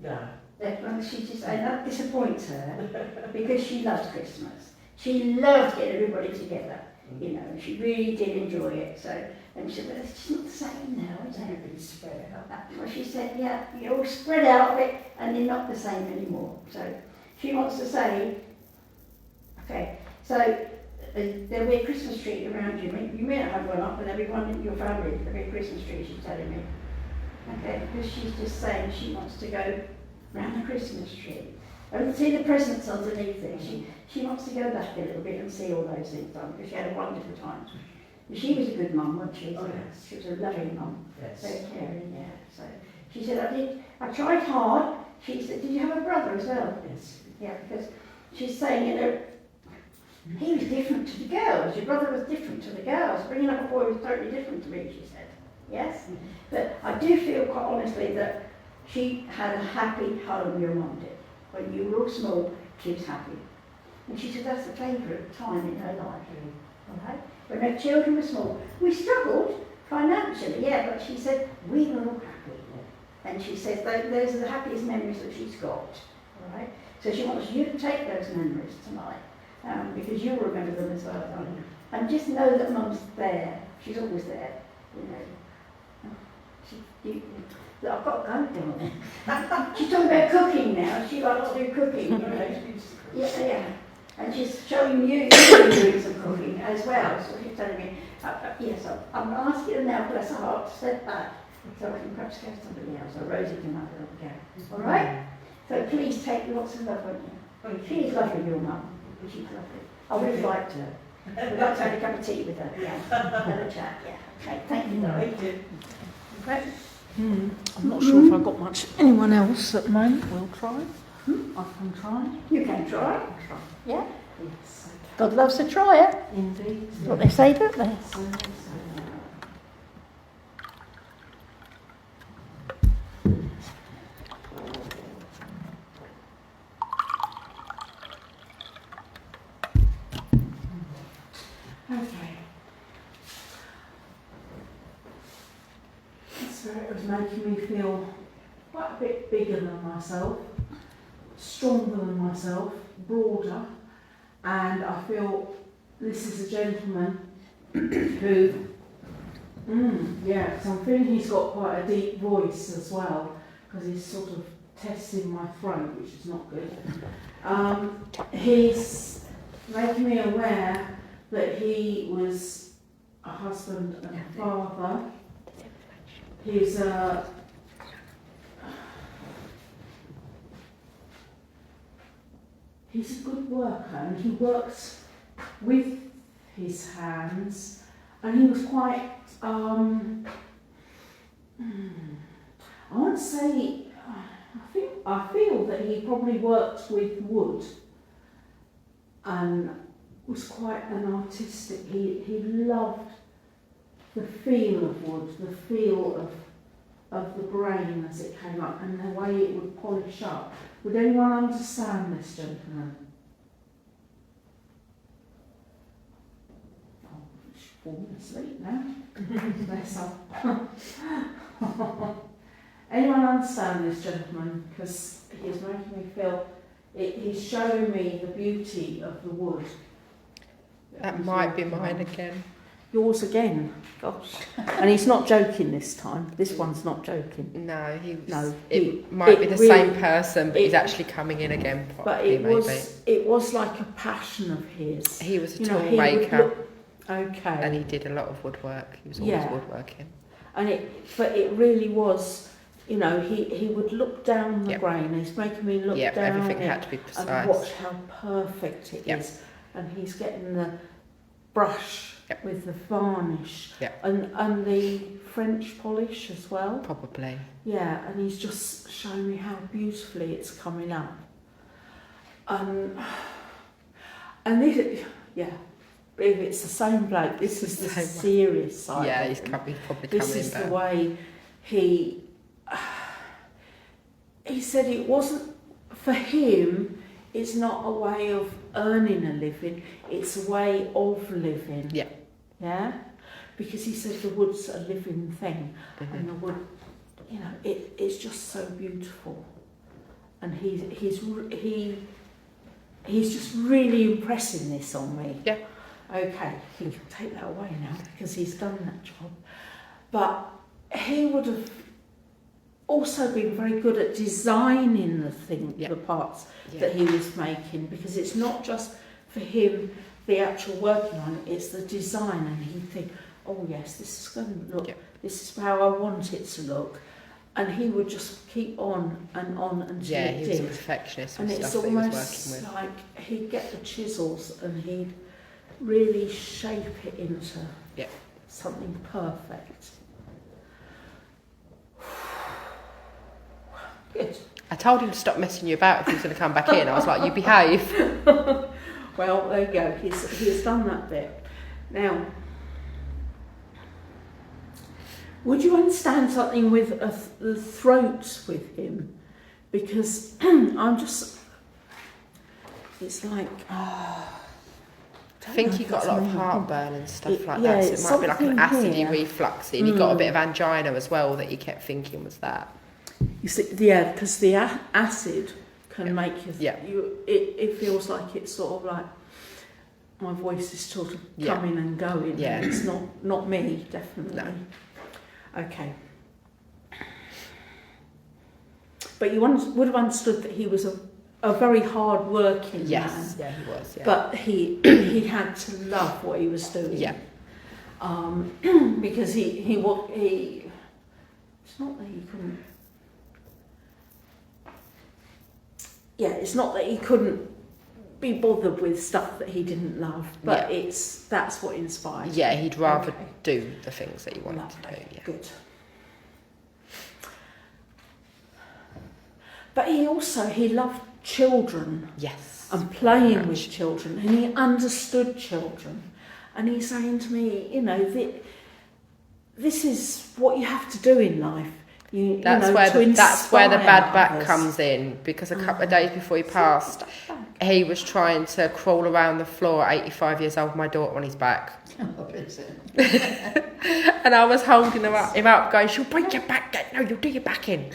No. And that disappoints her, because she loves Christmas. She loves getting everybody together, you know, and she really did enjoy it. So, and she said, well, it's just not the same now, is it? Everybody's spread out. Well, she said, yeah, you're all spread out a bit, and you're not the same anymore. So, she wants to say, okay, so there'll be a Christmas tree around you. You may not have one up, but there'll be one in your family. There'll be a Christmas tree, she's telling me. Okay, because she's just saying she wants to go round the Christmas tree. And see the presents underneath it. She wants to go back a little bit and see all those things on, because she had a wonderful time. She was a good mum, wasn't she? Oh, yes. She was a loving mum. Yes. Very caring, yeah. So she said, I tried hard. She said, did you have a brother as well? Yes. Yeah, because she's saying, you know, he was different to the girls. Your brother was different to the girls. Bringing up a boy was totally different to me, she said. Yes? But I do feel quite honestly that she had a happy home, your mum did. When you were all small, she was happy. And she said that's the favourite time in her life. Right? When her children were small. We struggled financially, yeah, but she said we were all happy. And she said those are the happiest memories that she's got. Right? So she wants you to take those memories tonight. Because you'll remember them as well, darling. And just know that Mum's there. She's always there, you know. I've got to go down there. She's talking about cooking now. She likes to do cooking, you know. Yeah. And she's showing you doing some cooking as well. So she's telling me, yes, I'm asking her now, bless her heart, to step back so I can perhaps go to somebody else, or Rosie can have a little go. All right? So please take lots of love, won't you? She's lovely, your mum. She's lovely. I really liked her. We'd like to have a cup of tea with her. Yeah. Have a chat. Yeah. Okay. Thank you, darling. Thank you. Okay. I'm not sure if I've got much. Anyone else at the moment? We'll try. I can try. You can try. Try. Yeah. Yes. God loves a tryer. Indeed. That's what they say, don't they? Okay. So it was making me feel quite a bit bigger than myself, stronger than myself, broader, and I feel this is a gentleman who, because I'm feeling he's got quite a deep voice as well, because he's sort of testing my throat, which is not good. He's making me aware that he was a husband and a father. He's he's a good worker, and he works with his hands, and he was quite, I won't say, I feel that he probably worked with wood, and was quite an artistic, he loved the feel of wood, the feel of the grain as it came up, and the way it would polish up. Would anyone understand this, gentleman? Oh, she's falling asleep now. Bless her. Anyone understand this, gentleman? Because he's making me feel, he's showing me the beauty of the wood. That might be mine again. Yours again? Gosh. And he's not joking this time. This one's not joking. No, he was. No, it might be the same person, but he's actually coming in again. But it was like a passion of his. He was a tool maker. Okay. And he did a lot of woodwork. He was always woodworking. And it really was, you know, he would look down the grain. He's making me look down everything had to be precise. And watch how perfect it is. And he's getting the brush with the varnish and the French polish as well. Probably. Yeah, and he's just showing me how beautifully it's coming up. And this, if it's the same bloke, this is the serious side. Yeah, he's probably coming in. This is the way he said it wasn't for him. It's not a way of earning a living, it's a way of living. Yeah. Yeah? Because he said the wood's a living thing, and the wood, you know, it's just so beautiful. And he's just really impressing this on me. Yeah. Okay, you can take that away now, because he's done that job. But he would have also been very good at designing the parts that he was making, because it's not just for him the actual working on it, it's the design, and he'd think, oh yes, this is going to look, this is how I want it to look, and he would just keep on until it did. He was a perfectionist with and stuff that he was working with. It's almost like he'd get the chisels and he'd really shape it into something perfect. Good. I told him to stop messing you about if he was going to come back in. I was like, you behave. Well, there you go. He's done that bit. Now, would you understand something with the throat with him? Because I'm just, it's like, I think he got a lot of heartburn and stuff like that. So it might be like an acidy reflux. And he got a bit of angina as well that he kept thinking was that. You see, because the acid can make you. It feels like it's sort of like my voice is sort of coming and going. Yeah, it's not me, definitely. No. Okay. But you would have understood that he was a very hard-working man. Yes, yeah, he was. Yeah. But he had to love what he was doing. Yeah. Because he it's not that he couldn't. Yeah, it's not that he couldn't be bothered with stuff that he didn't love, but that's what inspired. Yeah, him. he'd rather Okay. do the things that he wanted Lovely. to do. Yeah. Good. But he loved children Yes. and playing with children, and he understood children. And he's saying to me, you know, this is what you have to do in life. That's where the bad back comes in, because a couple of days before he passed, he was trying to crawl around the floor at 85 years old with my daughter on his back. And I was holding him up going, she'll break your back. No, you'll do your back in.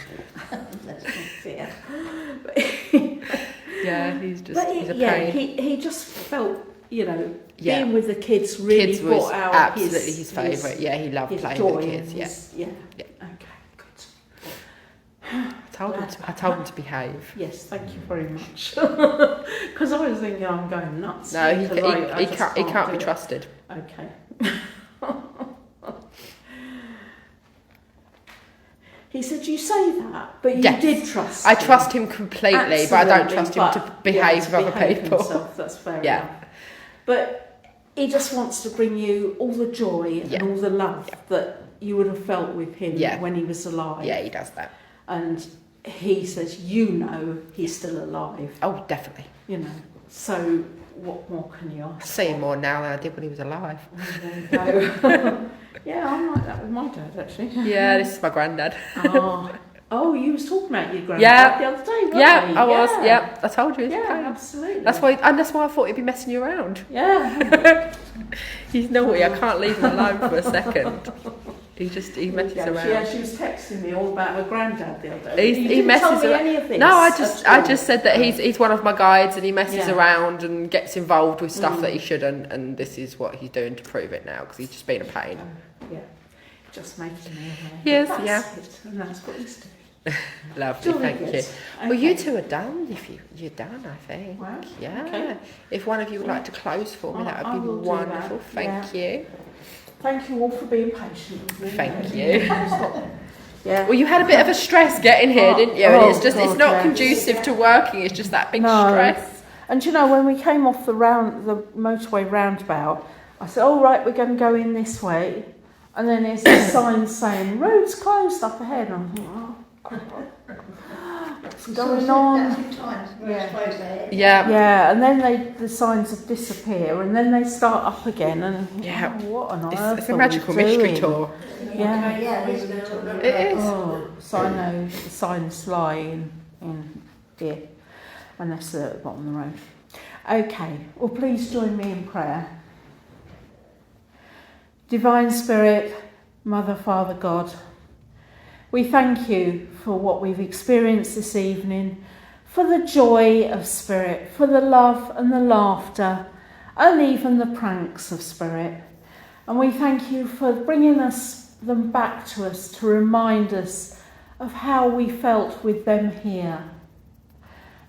Yeah, he's a pain. He just felt, you know, Yeah. being with the kids really Kids was brought out absolutely his favourite. Yeah, he loved his playing joy with the kids. and Yeah. yeah. Okay, good. I told him to behave. Yes, thank you very much. Because I was thinking I'm going nuts. No, he because can't do be it. trusted. Okay. He said, you say that, but you Yes. did trust I him. trust him completely, but I don't trust him to behave with other people. Himself, that's fair Yeah. enough. But he just wants to bring you all the joy Yeah. and all the love that you would have felt with him Yeah. when he was alive. Yeah, he does that. And he says, you know he's still alive, Oh, definitely. you know. So what more can you I ask? see him more now than I did when he was alive. There you go. Yeah, I'm like that with my dad, actually. Yeah, this is my granddad. Oh, you was talking about your granddad Yeah. the other day, weren't Yeah, you? I was. Yeah, I told you. He's a Yeah, pain. absolutely. That's why I thought he'd be messing you around. Yeah. He's naughty. I can't leave him alone for a second. He messes around. Yeah, she was texting me all about her granddad the other day. He You didn't messes tell me around. any of this No, I at all. just said that he's one of my guides, and he messes Yeah. around and gets involved with stuff that he shouldn't, and this is what he's doing to prove it now, because he's just been a pain. Yeah, just making me aware. Yes, That's yeah. it, and that's what he's doing. Lovely, Jolly thank good. you. Well, you Okay. two are done. You're done, I think. Wow, Yeah. okay. If one of you would like to close for me, that I would be will do wonderful. that, Thank you. Thank you all for being patient with me. Thank you. Yeah. Well, you had a bit of a stress getting here, didn't you? And it's God, not yeah. conducive to working. It's just that big stress. And you know, when we came off the motorway roundabout, I said, "All right, we're going to go in this way," and then there's a sign saying "Road's closed up ahead." And I'm thinking, "Oh, what's going on?" Yeah. Yeah, and then the signs have disappear, and then they start up again, and Yeah. what on earth It's a are magical we mystery doing? tour. Yeah. It is. Oh, so I know the signs lie in here, and that's at the bottom of the road. Okay, well, please join me in prayer. Divine Spirit, Mother, Father, God, we thank you for what we've experienced this evening, for the joy of Spirit, for the love and the laughter, and even the pranks of Spirit. And we thank you for bringing them back to us to remind us of how we felt with them here.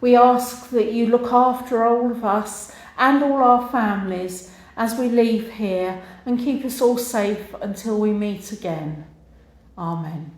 We ask that you look after all of us and all our families as we leave here, and keep us all safe until we meet again. Amen.